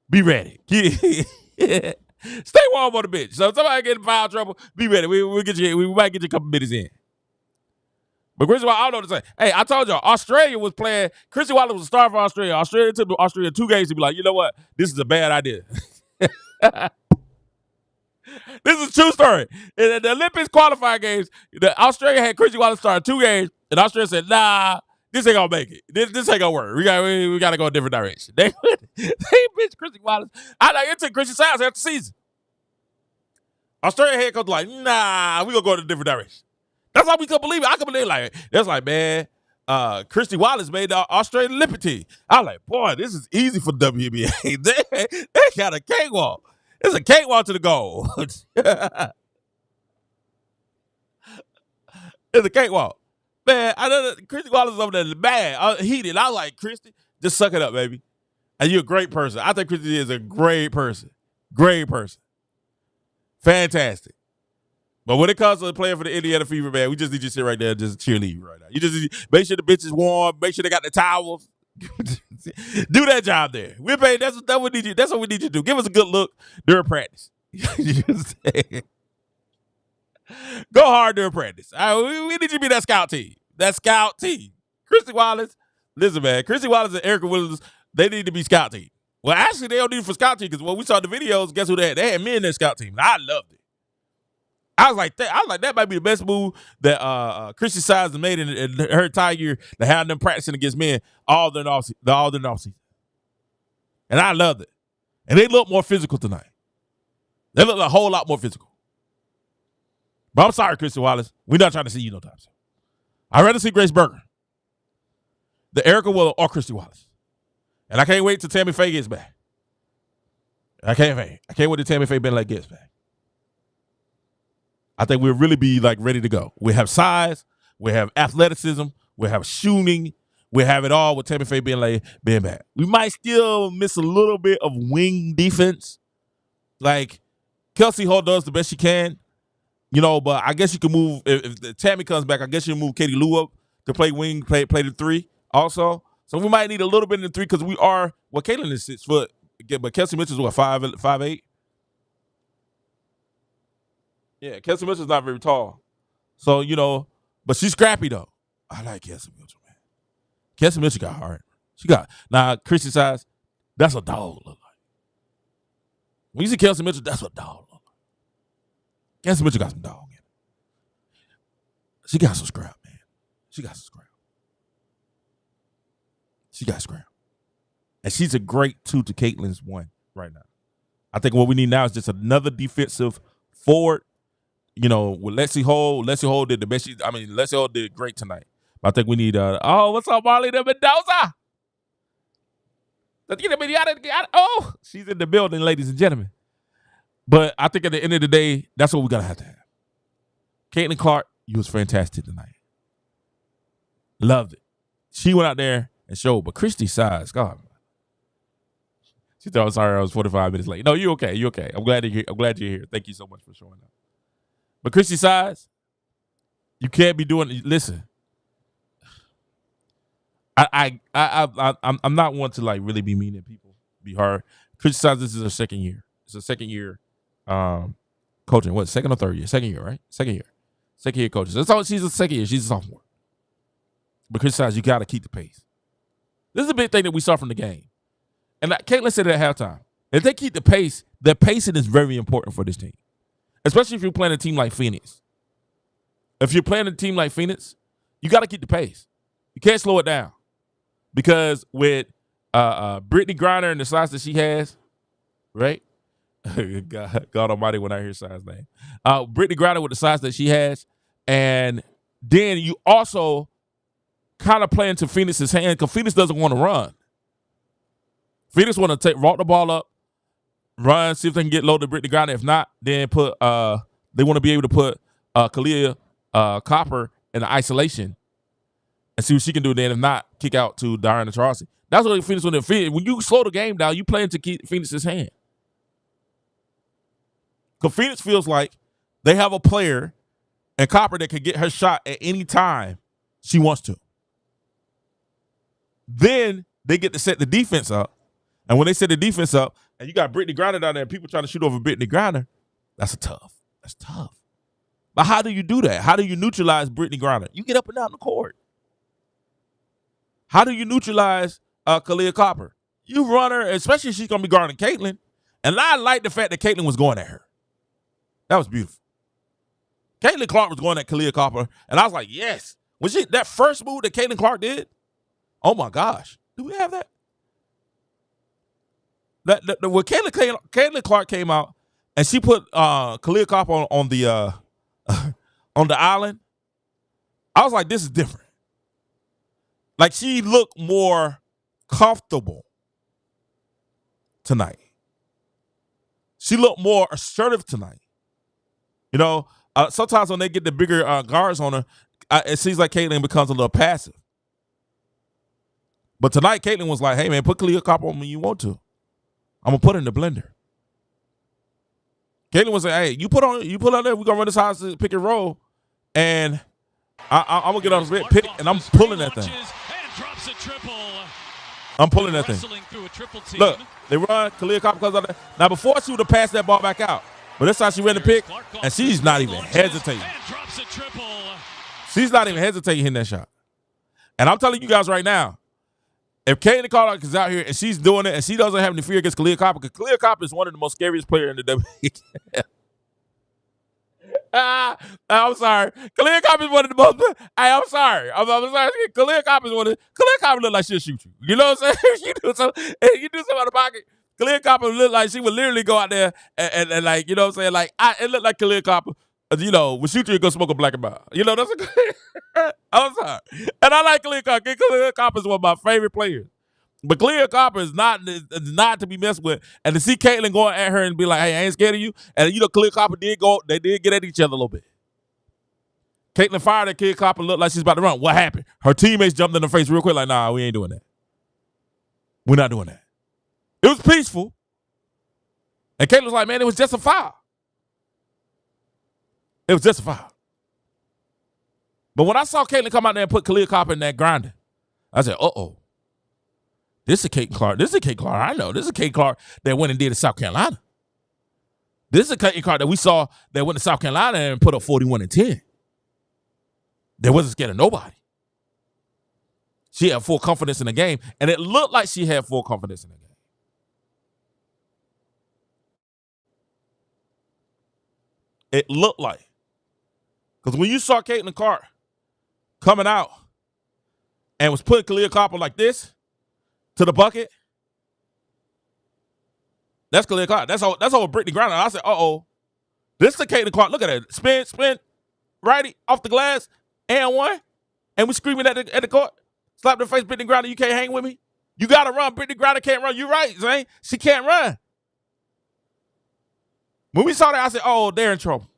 Be ready. Stay warm on the bench. So if somebody get in foul trouble, be ready. We'll get you. We might get you a couple minutes in. But Chrissy Wallace, I don't know what to say. Hey, I told y'all, Australia was playing. Chrissy Wallace was a star for Australia. Australia took Australia 2 games to be like, you know what? This is a bad idea. This is a true story. In the Olympics qualifying games, Australia had Chrissy Wallace start 2 games, and Australia said, nah, this ain't gonna make it. This ain't gonna work. We gotta go a different direction. They bitch Chrissy Wallace. I think it took Chrissy Sides after the season. Australia head coach like, nah, we gonna go in a different direction. That's why we couldn't believe it. I couldn't believe it. Like, that's like, man, Christy Wallace made the Australian Olympic team. I was like, boy, this is easy for WNbA. they got a cakewalk. It's a cakewalk to the goal. It's a cakewalk. Man, I know that Christy Wallace is over there mad, heated. I was like, Christy, just suck it up, baby. And you're a great person. I think Christy is a great person. Great person. Fantastic. But when it comes to playing for the Indiana Fever, man, we just need you to sit right there and just cheerlead right now. You just need to make sure the bitch is warm, make sure they got the towels. Do that job there. We're paying. That's what we need you. That's what we need you to do. Give us a good look during practice. Go hard during practice. We need you to be that scout team. That scout team. Christy Wallace, listen, man. Christy Wallace and Erica Williams, they need to be scout team. Well, actually, they don't need it for scout team because when we saw the videos, guess who they had? They had me in their scout team. And I loved it. I was like, that might be the best move that Christy Sides made in her entire year to have them practicing against men all during offseason. And I loved it. And they look more physical tonight. They look a whole lot more physical. But I'm sorry, Christy Wallace. We're not trying to see you no time soon. I'd rather see Grace Berger, the Erica Wheeler, or Christy Wallace. And I can't wait till Tammy Faye gets back. I can't wait till Tammy Faye Benlake gets back. I think we'll really be like ready to go. We have size, we have athleticism, we have shooting, we have it all with Tammy Faye being back. We might still miss a little bit of wing defense. Like Kelsey Holt does the best she can, but I guess you can move if Tammy comes back. I guess you can move Katie Lou up to play wing, play the 3 also. So we might need a little bit in the 3 because we are. Well, Caitlin is 6 foot, but Kelsey Mitchell's what 5'8". Yeah, Kelsey Mitchell's not very tall. So, but she's scrappy, though. I like Kelsey Mitchell, man. Kelsey Mitchell got hard. Now, Christy Size, that's what dog look like. When you see Kelsey Mitchell, that's what dog look like. Kelsey Mitchell got some dog in it. She got some scrap, man. She got scrap. And she's a great 2 to Caitlin's 1 right now. I think what we need now is just another defensive forward. With Lexi Hole. Lexi Hole did the best. Lexi Hole did great tonight. But I think we need, what's up, Marley de Mendoza? Oh, she's in the building, ladies and gentlemen. But I think at the end of the day, that's what we're going to have. Caitlin Clark, you was fantastic tonight. Loved it. She went out there and showed. But Christy Size, God. She thought, I'm sorry, I was 45 minutes late. No, you're okay. You're okay. I'm glad you're here. Thank you so much for showing up. But Christy Size, you can't be doing. Listen, I'm not one to like really be mean at people, be hard. Christy Size, this is her second year. It's her second year, coaching. What, second or third year? Second year, right? Second year coaching. That's all. She's a second year. She's a sophomore. But Christy Size, you got to keep the pace. This is a big thing that we saw from the game. And like Caitlin said it at halftime, if they keep the pace, the pacing is very important for this team, especially if you're playing a team like Phoenix. If you're playing a team like Phoenix, you got to keep the pace. You can't slow it down because with Brittany Griner and the size that she has, right? God Almighty, when I hear size name, Brittany Griner with the size that she has, and then you also kind of play into Phoenix's hand because Phoenix doesn't want to run. Phoenix want to walk the ball up, run, see if they can get low to Brittany Griner. If not, then they want to be able to put Kalia Copper in the isolation and see what she can do. Then if not, kick out to Diana Taurasi. That's what Phoenix want to do. When you slow the game down, you play into keep Phoenix's hand. Because Phoenix feels like they have a player and Copper that can get her shot at any time she wants to. Then they get to set the defense up. And when they set the defense up, and you got Brittany Griner down there, and people trying to shoot over Brittany Griner, that's tough. That's tough. But how do you do that? How do you neutralize Brittany Griner? You get up and down the court. How do you neutralize Kalia Copper? You run her, especially if she's going to be guarding Caitlin. And I like the fact that Caitlin was going at her. That was beautiful. Caitlin Clark was going at Kalia Copper, and I was like, yes. That first move that Caitlin Clark did? Oh, my gosh. Do we have that? When Caitlin Clark came out and she put Kalia Copper on the island, I was like, this is different. Like, she looked more comfortable tonight. She looked more assertive tonight. Sometimes when they get the bigger guards on her, it seems like Caitlin becomes a little passive. But tonight, Caitlin was like, hey, man, put Kalia Copper on me you want to. I'm going to put it in the blender. Caitlin was like, hey, you put on there, we're going to run this house pick and roll, and I'm going to get on this pick, and I'm pulling that thing. I'm pulling that thing. Look, they run, Kalia Copper comes out there. Now, before she would have passed that ball back out, but this time she ran the pick, and she's not even hesitating. She's not even hesitating hitting that shot. And I'm telling you guys right now, if Caitlin Clark is out here and she's doing it and she doesn't have any fear against Kalia Copper, because Kalia Copper is one of the most scariest players in the WNbA. I'm sorry. Kalia Copper is one of the most. I'm sorry. I'm sorry. Kalia Copper is one of. Kalia Copper look like she'll shoot you. You know what I'm saying? You do something out of pocket. Kalia Copper look like she would literally go out there and like, you know what I'm saying? Like, it looked like Kalia Copper, would shoot you and go smoke a black and mild. That's a good. I'm sorry. And I like Kalia Copper. Kalia Copper is one of my favorite players. But Kalia Copper is not to be messed with. And to see Caitlin going at her and be like, hey, I ain't scared of you. And Kalia Copper they did get at each other a little bit. Caitlin fired at Kalia Copper, looked like she's about to run. What happened? Her teammates jumped in her face real quick, like, nah, we ain't doing that. We're not doing that. It was peaceful. And Caitlin was like, man, it was just a foul. It was just a foul. But when I saw Caitlin come out there and put Kalia Copper in that grinder, I said, uh-oh. This is Caitlin Clark. This is Caitlin Clark I know. This is Caitlin Clark that went and did in South Carolina. This is Caitlin Clark that we saw that went to South Carolina and put up 41 and 10. They wasn't scared of nobody. She had full confidence in the game, and it looked like she had full confidence in the game. It looked like. Because when you saw Caitlin Clark coming out and was putting Kalia Copper like this to the bucket, that's Kalia Clark. That's over Brittany Griner. I said, uh-oh. This is the Caitlin Clark. Look at it. Spin, righty, off the glass, and one. And we screaming at the court. Slap the face, Brittany Griner, you can't hang with me? You got to run. Brittany Griner can't run. You're right, Zane. She can't run. When we saw that, I said, oh, they're in trouble.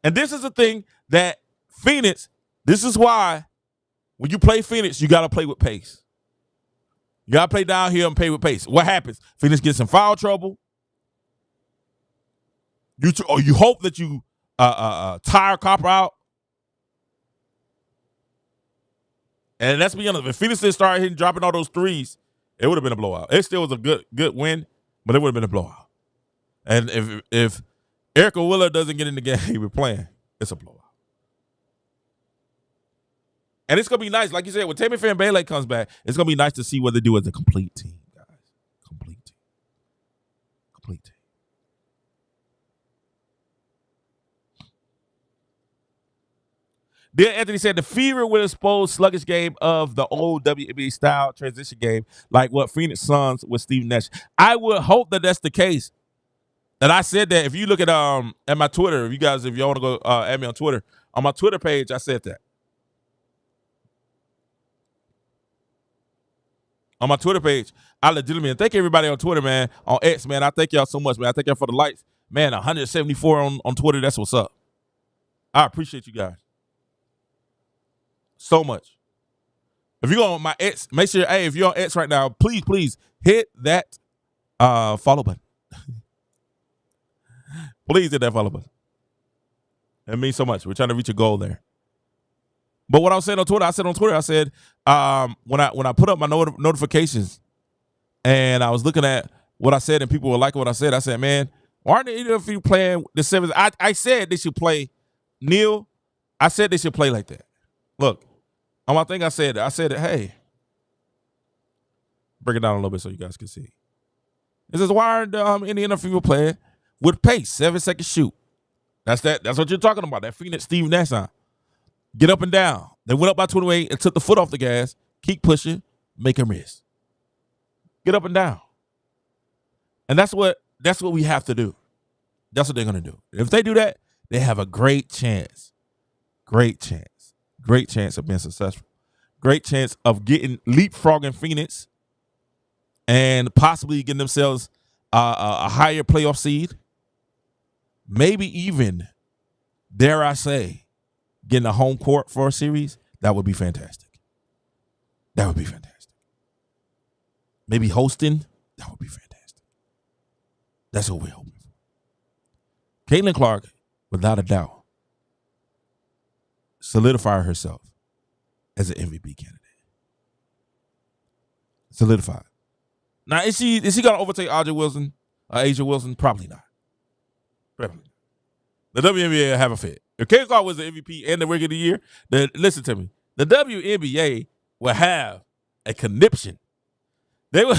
And this is the thing that Phoenix, this is why when you play Phoenix, you got to play with pace. You got to play down here and play with pace. What happens? Phoenix gets in foul trouble. You hope that you tire Copper out. And let's be honest, if Phoenix didn't start dropping all those threes, it would have been a blowout. It still was a good win, but it would have been a blowout. And if Erica Wheeler doesn't get in the game we're playing, it's a blowout. And it's going to be nice. Like you said, when Tammy Fan-Bailey comes back, it's going to be nice to see what they do as a complete team, guys. Complete team. Complete team. Then Anthony said the fever will expose sluggish game of the old WNbA style transition game, like what Phoenix Suns with Steve Nash. I would hope that that's the case. And I said that. If you look at my Twitter, if you want to go add me on Twitter, on my Twitter page, I said that. On my Twitter page, I legitimately thank everybody on Twitter, man. On X, man, I thank y'all so much, man. I thank y'all for the likes. Man, 174 on Twitter. That's what's up. I appreciate you guys so much. If you go on my X, make sure, hey, if you're on X right now, please hit that follow button. Please hit that follow button. It means so much. We're trying to reach a goal there. But what I was saying on Twitter, I said when I put up my notifications and I was looking at what I said and people were liking what I said, man, why aren't either of you playing the sevens? I said they should play Neil. I said they should play like that. Look, on my thing I said, hey, break it down a little bit so you guys can see. It says, why aren't any of you playing with pace, 7-second shoot? That's what you're talking about, that Phoenix Steve Nash on. Get up and down. They went up by 28 and took the foot off the gas. Keep pushing. Make a miss. Get up and down. And that's what we have to do. That's what they're going to do. If they do that, they have a great chance. Great chance. Great chance of being successful. Great chance of leapfrogging Phoenix and possibly getting themselves a higher playoff seed. Maybe even, dare I say, getting a home court for a series. That would be fantastic. That would be fantastic. Maybe hosting. That would be fantastic. That's what we're hoping for. Caitlin Clark, without a doubt, solidified herself as an MVP candidate. Solidified. Now, is she going to overtake Aja Wilson? Probably not. Probably not. The WNbA will have a fit. If Caitlin Clark was the MVP and the Rookie of the Year, then listen to me. The WNbA will have a conniption. They will,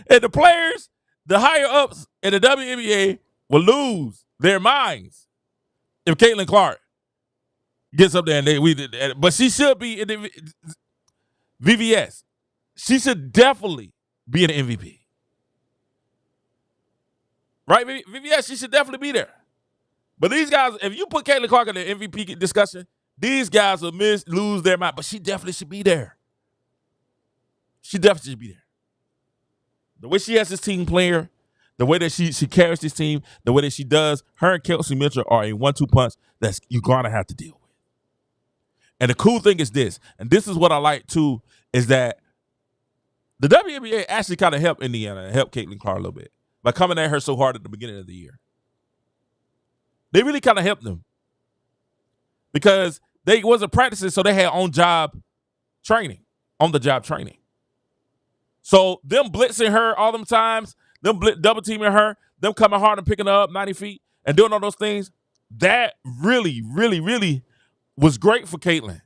and the players, the higher ups in the WNbA will lose their minds if Caitlin Clark gets up there but she should be in the VVS. She should definitely be an MVP. Right, VVS, she should definitely be there. But these guys, if you put Caitlin Clark in the MVP discussion, these guys will lose their mind. But she definitely should be there. She definitely should be there. The way she has this team player, the way that she carries this team, the way that she does, her and Kelsey Mitchell are a 1-2 punch that you're going to have to deal with. And the cool thing is this, and this is what I like too, is that the WNBA actually kind of helped Indiana, helped Caitlin Clark a little bit by coming at her so hard at the beginning of the year. They really kind of helped them because they wasn't practicing, so they had on-the-job training. So them blitzing her all them times, them double-teaming her, them coming hard and picking her up 90 feet and doing all those things, that really, really, really was great for Caitlin.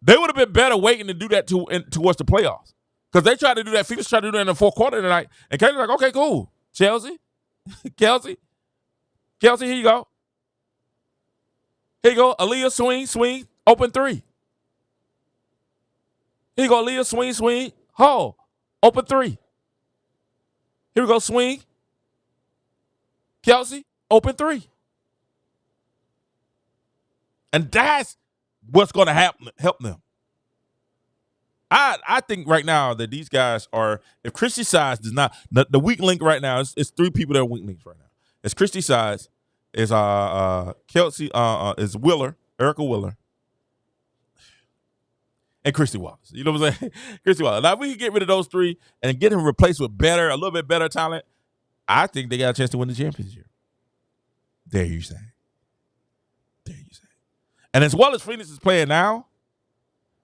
They would have been better waiting to do that towards the playoffs. Because they tried to do that. Phoenix tried to do that in the fourth quarter tonight. And Caitlin's like, okay, cool. Chelsea, Kelsey, here you go. Here you go. Aaliyah, swing, open three. Here you go, Aaliyah, swing. Ho, open three. Here we go, swing. Kelsey, open three. And that's what's going to help them. I think right now that these guys are, if Christy Sides does not, the weak link right now, it's three people that are weak links right now. It's Christy Sides, is Kelsey, is Willer, Erica Willer, and Christy Wallace. You know what I'm saying? Christy Wallace. Now, if we can get rid of those three and get him replaced with a little bit better talent, I think they got a chance to win the championship. There you say. And as well as Phoenix is playing now,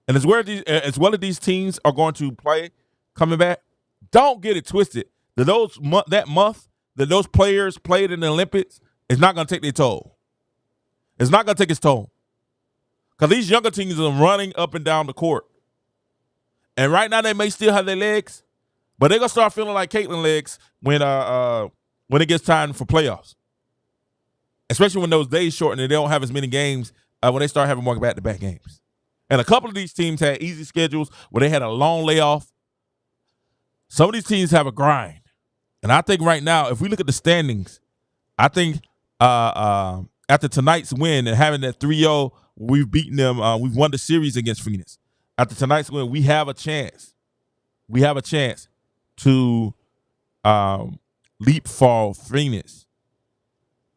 and as well as these teams are going to play coming back, don't get it twisted. That month that those players played in the Olympics is not going to take their toll. It's not going to take its toll. Because these younger teams are running up and down the court. And right now they may still have their legs, but they're going to start feeling like Caitlin legs when it gets time for playoffs. Especially when those days shorten and they don't have as many games when they start having more back-to-back games. And a couple of these teams had easy schedules where they had a long layoff. Some of these teams have a grind. And I think right now, if we look at the standings, I think after tonight's win and having that 3-0, we've beaten them. We've won the series against Phoenix. After tonight's win, we have a chance. We have a chance to leapfrog Phoenix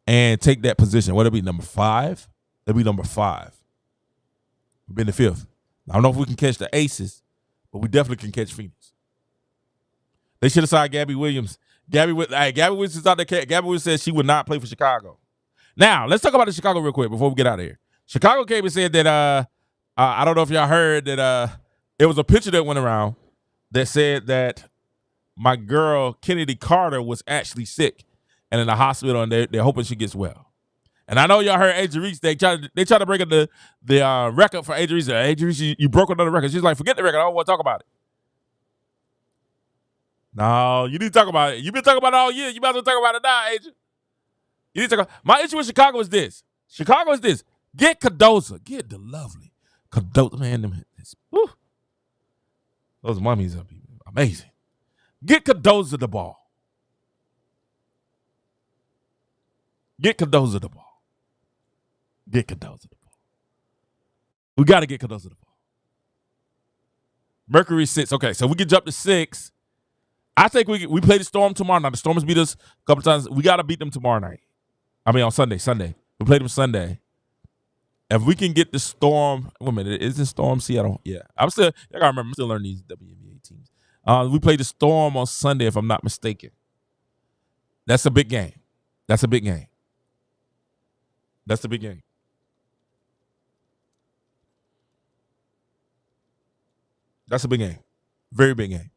and take that position. What, it'll be number 5? It'll be number 5. We've been the 5th. I don't know if we can catch the Aces, but we definitely can catch Phoenix. They should have signed Gabby Williams. Gabby Williams is out there. Gabby Williams said she would not play for Chicago. Now, let's talk about the Chicago real quick before we get out of here. Chicago came and said that, I don't know if y'all heard that it was a picture that went around that said that my girl, Kennedy Carter, was actually sick and in the hospital, and they're hoping she gets well. And I know y'all heard Adrian Reese. They try to break up the record for Adrian Reese. Adrian Reese, you broke another record. She's like, forget the record. I don't want to talk about it. No, you need to talk about it. You've been talking about it all year. You might as well talk about it now, Adrian. You need to talk. My issue with Chicago is this. Get Cardoza. Get the lovely Cardoza. Man, those mummies are amazing. Get Cardoza the ball. Get Cardoza the ball. We got to get Cardoza the ball. Mercury 6. Okay, so we can jump to 6. I think we play the Storm tomorrow night. The Storm has beat us a couple times. We got to beat them tomorrow night. I mean, on Sunday. We played them Sunday. If we can get the Storm, wait a minute, is the Storm Seattle? Yeah. I gotta remember, I'm still learning these WNbA teams. We played the Storm on Sunday, if I'm not mistaken. That's a big game. That's a big game. Very big game.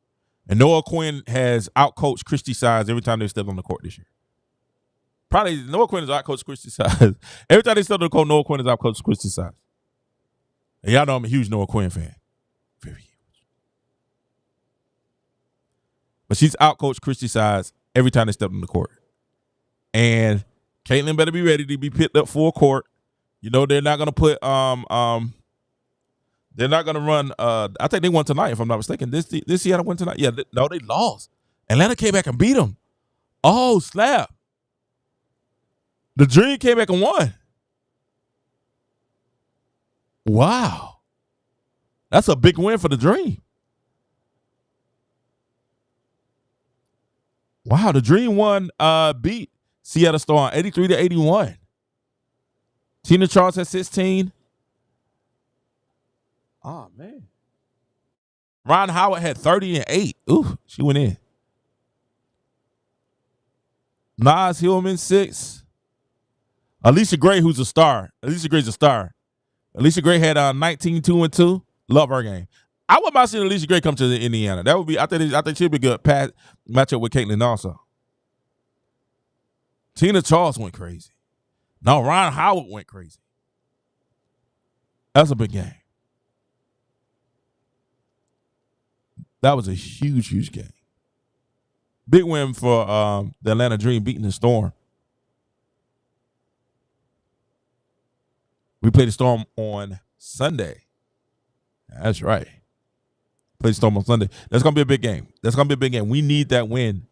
And Noah Quinn has outcoached Christy Sides every time they step on the court this year. Probably Noah Quinn has outcoached Christy Sides. Every time they step on the court, Noah Quinn has outcoached Christy Sides. And y'all know I'm a huge Noah Quinn fan. Very huge. But she's outcoached Christy Sides every time they step on the court. And Caitlin better be ready to be picked up full court. You know, they're not gonna put they're not gonna run I think they won tonight, if I'm not mistaken. This Seattle won tonight. Yeah, no, they lost. Atlanta came back and beat them. Oh, slap. The Dream came back and won. Wow. That's a big win for the Dream. Wow, the Dream beat Seattle Storm 83-81. Tina Charles had 16. Oh, man. Ron Howard had 30 and 8. Ooh, she went in. Nas Hillman, 6. Alicia Gray, who's a star. Alicia Gray's a star. Alicia Gray had 19, 2 and 2. Love her game. I wouldn't mind seeing Alicia Gray come to Indiana. That would be. I think she'd be a good matchup with Caitlin also. Tina Charles went crazy. No, Ron Howard went crazy. That's a big game. That was a huge, huge game. Big win for the Atlanta Dream beating the Storm. We played the Storm on Sunday. That's right. Play the Storm on Sunday. That's gonna be a big game. That's gonna be a big game. We need that win.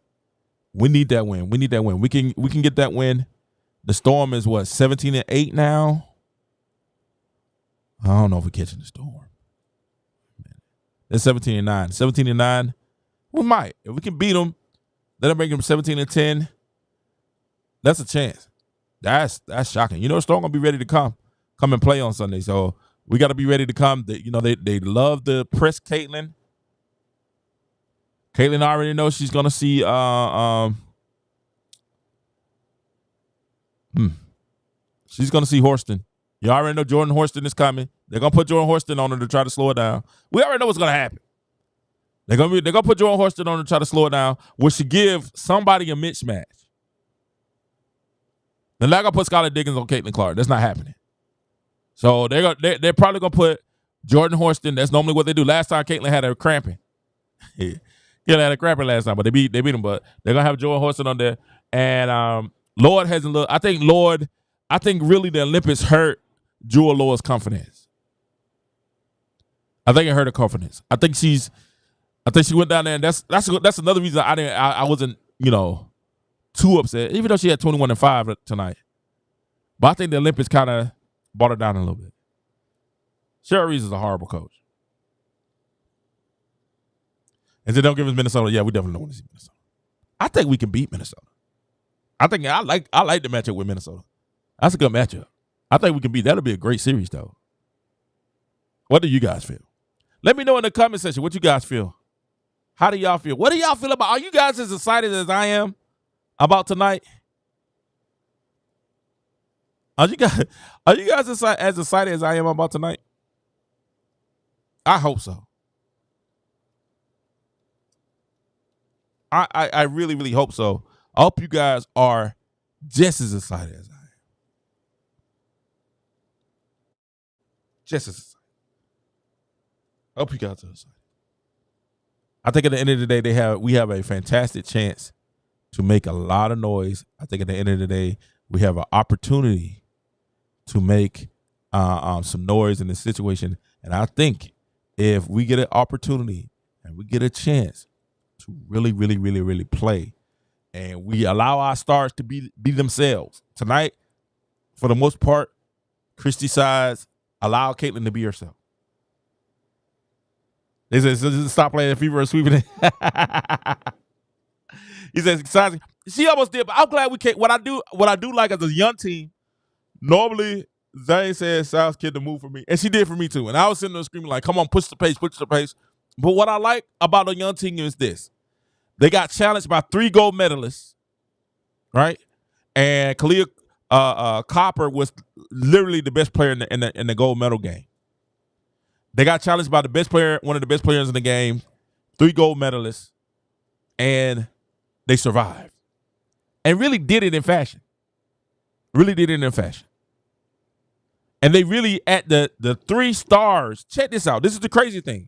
We need that win. We need that win. We can get that win. The Storm is what, 17-8 now? I don't know if we're catching the Storm. It's 17-9. 17-9. We might. If we can beat them, let them bring them 17-10. That's a chance. That's shocking. You know, the Storm gonna be ready to come and play on Sunday. So we got to be ready to come. They love to press Caitlin. Caitlin already knows she's gonna see she's gonna see Horston. You already know Jordan Horston is coming. They're gonna put Jordan Horston on her to try to slow it down. We already know what's gonna happen. They're gonna put Jordan Horston on her to try to slow it down, which should give somebody a mismatch. They're not gonna put Skylar Diggins on Caitlin Clark. That's not happening. So they're probably gonna put Jordan Horston. That's normally what they do. Last time Caitlin had her cramping. Caitlin had a cramping last time, but they beat them. But they're gonna have Jordan Horston on there. And Lord hasn't looked. I think really the Olympics hurt Jewel Lord's confidence. I think it hurt her confidence. I think she went down there, and that's another reason I wasn't too upset, even though she had 21-5 tonight. But I think the Olympics kind of brought her down a little bit. Cheryl Reeves is a horrible coach. And they don't give us Minnesota. Yeah, we definitely don't want to see Minnesota. I think we can beat Minnesota. I like the matchup with Minnesota. That's a good matchup. I think we can beat. That'll be a great series, though. What do you guys feel? Let me know in the comment section what you guys feel. How do y'all feel? What do y'all feel about? Are you guys as excited as I am about tonight? Are you guys as excited as I am about tonight? I hope so. I really, really hope so. I hope you guys are just as excited as I am. Just as excited. I hope you guys are excited. I think at the end of the day, we have a fantastic chance to make a lot of noise. I think at the end of the day, we have an opportunity to make some noise in this situation. And I think if we get an opportunity and we get a chance to really, really, really, really play, and we allow our stars to be themselves tonight, for the most part, Christy sides allow Caitlin to be herself. They said, stop playing the fever and sweeping it. He says, she almost did, but I'm glad we can't. What I do like as a young team, normally Zane says South Kid to move for me, and she did for me too. And I was sitting there screaming like, come on, push the pace. But what I like about a young team is this. They got challenged by 3 gold medalists, right? And Kalia Copper was literally the best player in the gold medal game. They got challenged by one of the best players in the game, 3 gold medalists, and they survived. And really did it in fashion. And they really, at the 3 stars, check this out. This is the crazy thing.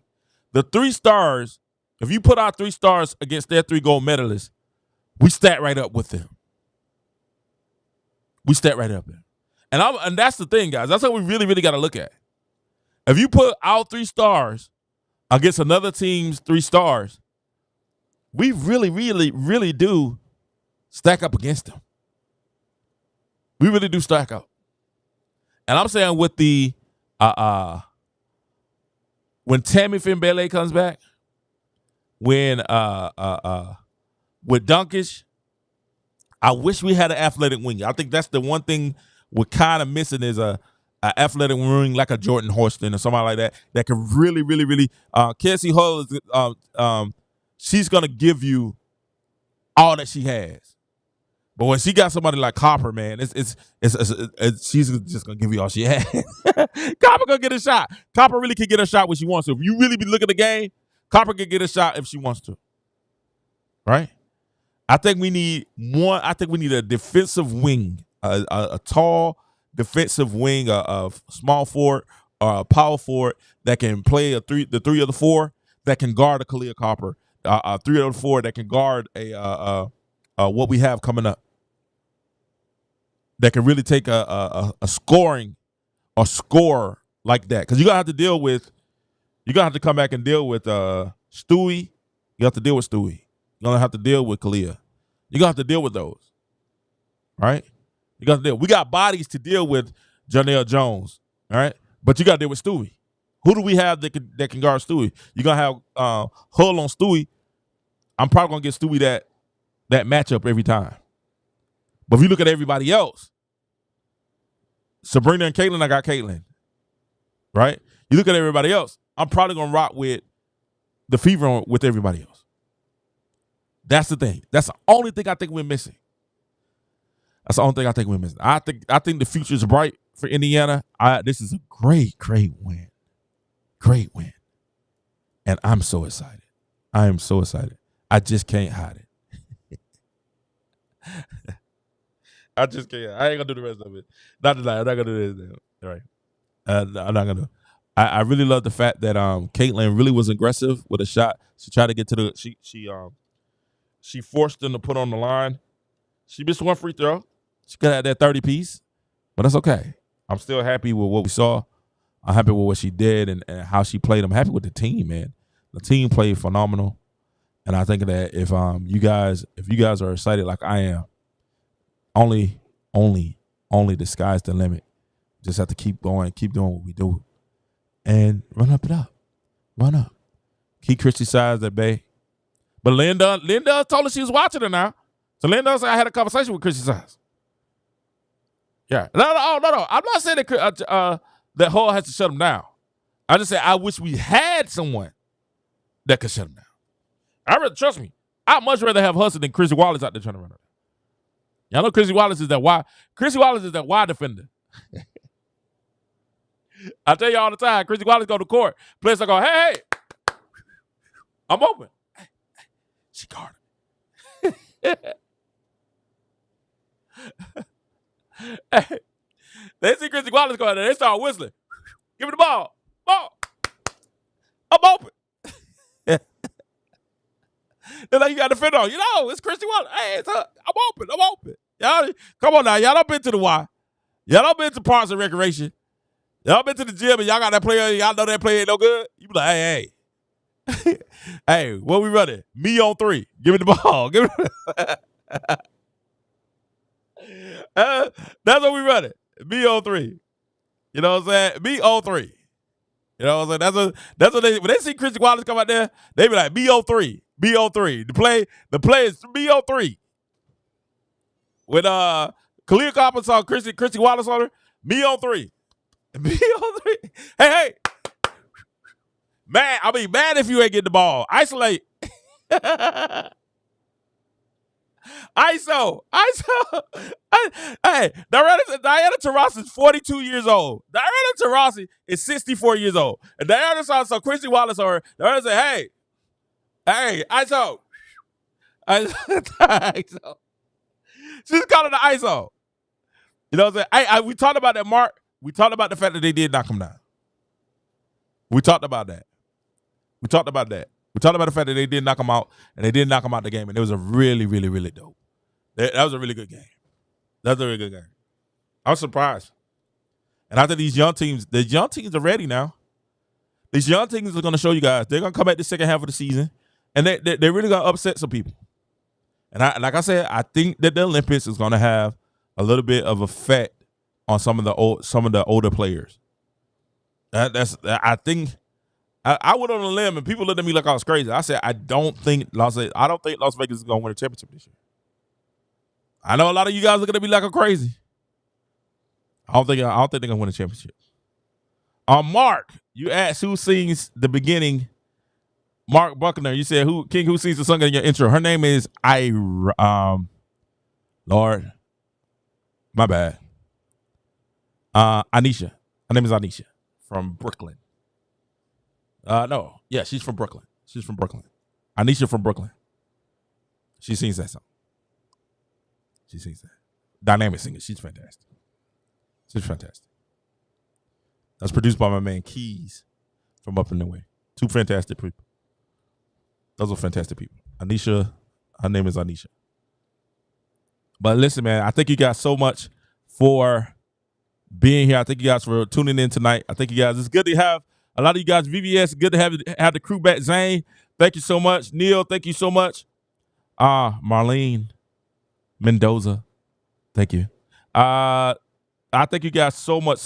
The 3 stars, if you put our 3 stars against their 3 gold medalists, we stack right up with them. We stack right up there. And that's the thing, guys. That's what we really, really got to look at. If you put our 3 stars against another team's 3 stars, we really, really, really do stack up against them. We really do stack up. And I'm saying with the when Tammy Finbele comes back, when with Dunkish, I wish we had an athletic wing. I think that's the one thing we're kind of missing is a athletic wing like a Jordan Horston or somebody like that can really, really, really. Cassie Hull is she's gonna give you all that she has, but when she got somebody like Copper, man, it's she's just gonna give you all she has. Copper gonna get a shot. Copper really can get a shot when she wants to. If you really be looking at the game, Copper can get a shot if she wants to. Right? I think we need one. I think we need a defensive wing, a tall defensive wing, a small forward, a power forward that can play the 3 or the 4 that can guard a Khalil Copper, 3 or 4 that can guard what we have coming up, that can really take a scoring or score like that. Because you're gonna have to come back and deal with Stewie. You have to deal with Stewie. You're gonna have to deal with Khalil. You're gonna have to deal with those. Right? You got to deal. We got bodies to deal with Janelle Jones. All right. But you got to deal with Stewie. Who do we have that can guard Stewie? You're gonna have Hull on Stewie. I'm probably gonna get Stewie that matchup every time. But if you look at everybody else, Sabrina and Caitlin, I got Caitlin. Right? You look at everybody else, I'm probably gonna rock with the fever with everybody else. That's the thing. That's the only thing I think we're missing. That's the only thing I think we're missing. I think the future is bright for Indiana. This is a great win. Great win. And I'm so excited. I am so excited. I just can't hide it. I just can't. I ain't gonna do the rest of it. Not tonight. I'm not gonna do this. All right. I'm not gonna. I really love the fact that Caitlin really was aggressive with a shot. She tried to get to the. She forced them to put on the line. She missed one free throw. She could have had that 30 piece, but that's okay. I'm still happy with what we saw. I'm happy with what she did and how she played. I'm happy with the team, man. The team played phenomenal, and I think that if you guys are excited like I am, only the sky's the limit. Just have to keep going, keep doing what we do, and run up. Run up. Keep Christy Sides at bay. But Linda told her she was watching her now. So Linda said I had a conversation with Christy Sides. Yeah. No. I'm not saying that Hull has to shut him down. I just said I wish we had someone that could shut him down. Trust me, I'd much rather have Hudson than Chrissy Wallace out there trying to run it. Y'all know Chrissy Wallace is that wide defender. I tell you all the time, Chrissy Wallace go to court. Players are going, hey, I'm open. Hey, she guarded. Hey, they see Chrissy Wallace go out there, they start whistling. Give me the ball. I'm open. They're like, you got to defend on. It's Chrissy Wallace. Hey, I'm open. Y'all, come on now. Y'all done been to the Y. Y'all done been to Parks and Recreation. Y'all been to the gym and y'all got that player, y'all know that player ain't no good. You be like, hey. Hey, what we running? Me on 3. Give me the ball. Give me that's what we running. Me on 3. You know what I'm saying? Me on 3. You know what I'm saying? That's what when they see Chrissy Wallace come out there, they be like, me on 3. Me on 3. The play is me on 3. When Khalil Copper saw Chrissy Wallace on her, me on 3. Me on 3. Hey. Man, mad if you ain't getting the ball. Isolate. ISO. Hey, Diana Taurasi is 42 years old. Diana Taurasi is 64 years old. And Diana saw Chrissy Wallace on her. Diana said, hey, ISO. ISO. She's calling the ISO. You know what I'm saying? We talked about that, Mark. We talked about the fact that they did knock him down. We talked about that. We talked about the fact that they did knock him out, and they did knock him out the game, and it was a really, really, really dope. That was a really good game. That's a really good game. I was surprised. And I think the young teams are ready now. These young teams are going to show you guys. They're going to come back the second half of the season, and they're really going to upset some people. And like I said, I think that the Olympics is going to have a little bit of effect on some of the older players. I think I went on a limb and people looked at me like I was crazy. I said I don't think Las Vegas is going to win a championship this year. I know a lot of you guys looking at me like I'm crazy. I don't think they're going to win a championship. Mark, you asked who sings the beginning. Mark Buckner, you said who sings the song in your intro? Her name is Lord, my bad. Anisha. Her name is Anisha from Brooklyn. She's from Brooklyn. Anisha from Brooklyn. She sings that song. She sings that. Dynamic singer. She's fantastic. That's produced by my man Keys from up in the way. Two fantastic people. Those are fantastic people. Anisha, her name is Anisha. But listen, man, I thank you guys so much for being here. I thank you guys for tuning in tonight. I thank you guys. It's good to have a lot of you guys. VVS, good to have the crew back. Zane, thank you so much. Neil, thank you so much. Marlene Mendoza, thank you. I thank you guys so much.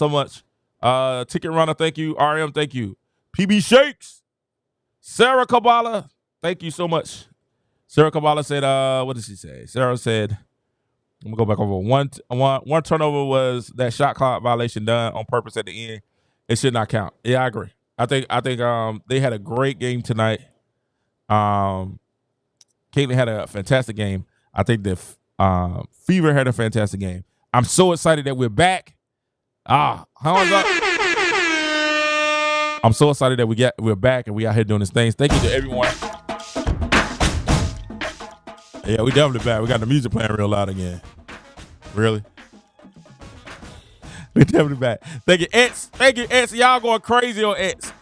Ticket Runner, thank you. RM, thank you. PB Shakes, Sarah Kabbalah, thank you so much. Sarah Kabbalah said, what did she say? Sarah said, I'm gonna go back over one turnover was that shot clock violation done on purpose at the end. It should not count. Yeah, I agree. I think they had a great game tonight. Caitlin had a fantastic game. I think that Fever had a fantastic game. I'm so excited that we're back. How is that? I'm so excited that we're back and we out here doing this thing. Thank you to everyone. Yeah, we definitely back. We got the music playing real loud again. Really? We definitely back. Thank you, X. Thank you, X. Y'all going crazy on X.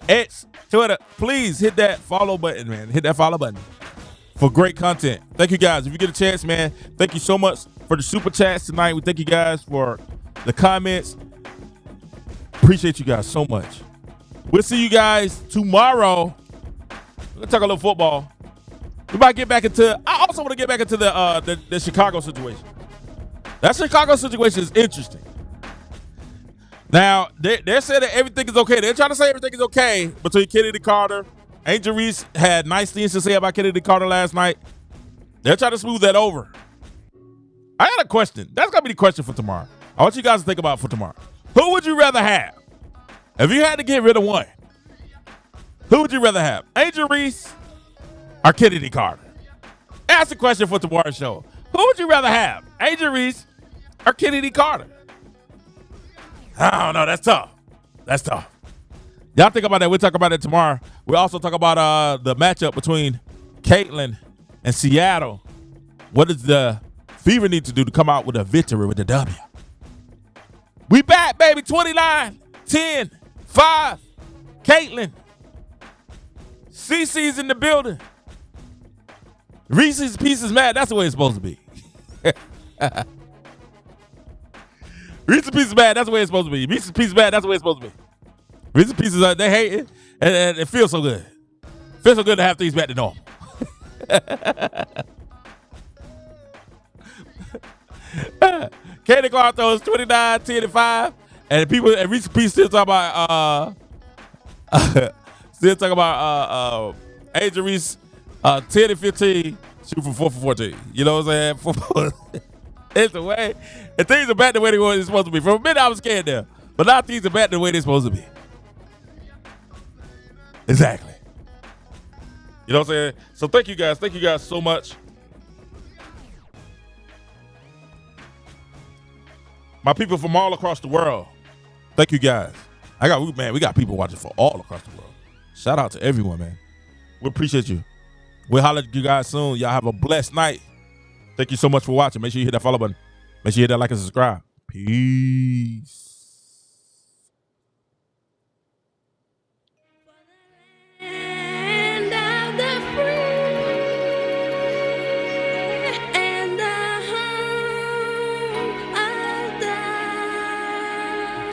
X, Twitter. Please hit that follow button, man. Hit that follow button for great content. Thank you, guys. If you get a chance, man, thank you so much for the super chats tonight. We thank you guys for the comments. Appreciate you guys so much. We'll see you guys tomorrow. Let's talk a little football. We might get back into. I also want to get back into the Chicago situation. That Chicago situation is interesting. Now they're saying that everything is okay. They're trying to say everything is okay between Kennedy Carter. Angel Reese had nice things to say about Kennedy Carter last night. They're trying to smooth that over. I got a question. That's gonna be the question for tomorrow. I want you guys to think about for tomorrow. Who would you rather have? If you had to get rid of one, who would you rather have? Angel Reese or Kennedy Carter? Ask the question for tomorrow's show. Who would you rather have? Angel Reese or Kennedy Carter? I don't know. That's tough. That's tough. Y'all think about that. We'll talk about it tomorrow. We'll also talk about the matchup between Caitlin and Seattle. What does the Fever need to do to come out with a victory with the W? We back, baby. 29, 10, 5. Caitlin. CC's in the building. Reese's Pieces mad. That's the way it's supposed to be. Reese's Pieces mad. That's the way it's supposed to be. Reese's Pieces mad. That's the way it's supposed to be. Reese's Pieces, they hate it, and it feels so good. Feels so good to have things back to normal. Candy Clark throws 29, 10, and 5, and people and Reese's Pieces still talking about Angel Reese 10 and 15, shoot for 4 for 14. You know what I'm saying? It's the way, and things are back the way they're supposed to be. For a minute I was scared there, but now things are back the way they're supposed to be. Exactly. You know what I'm saying? So thank you guys. Thank you guys so much. My people from all across the world. Thank you guys. We got people watching from all across the world. Shout out to everyone, man. We appreciate you. We'll holler at you guys soon. Y'all have a blessed night. Thank you so much for watching. Make sure you hit that follow button. Make sure you hit that like and subscribe. Peace.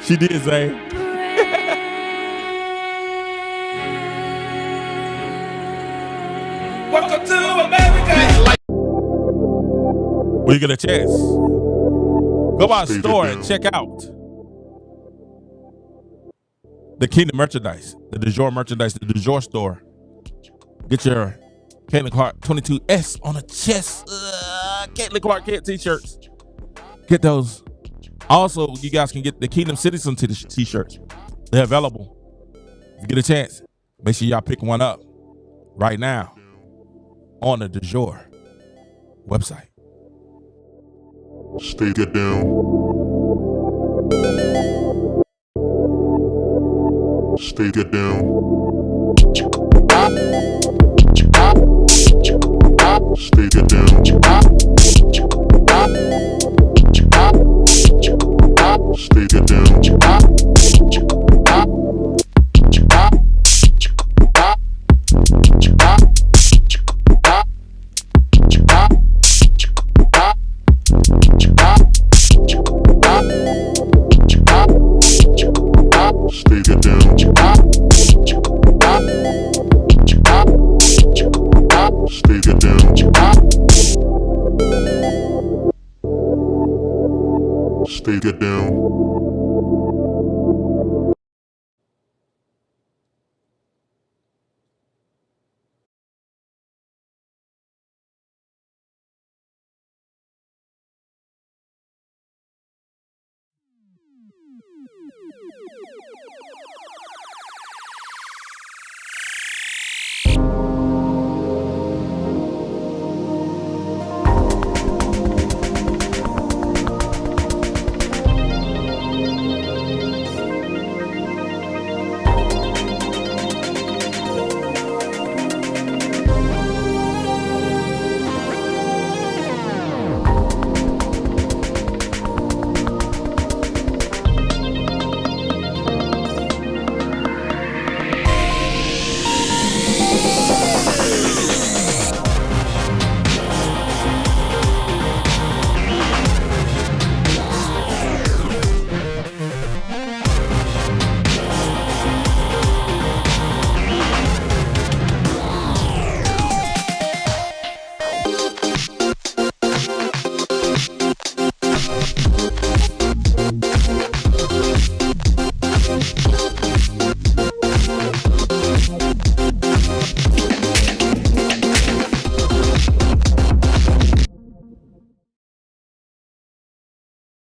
She did, Zay. Welcome to America. When you get a chance, go by the store and check out the Kingdom merchandise, the Du Jour merchandise, the Du Jour store. Get your Caitlin Clark 22S on the chest. Caitlin Clark Kent t-shirts. Get those. Also, you guys can get the Kingdom Citizen t-shirts. They're available. If you get a chance, make sure y'all pick one up right now on the Du Jour website. Stay get down. Stay get down. Stay get down. Stay get down. Everybody get down.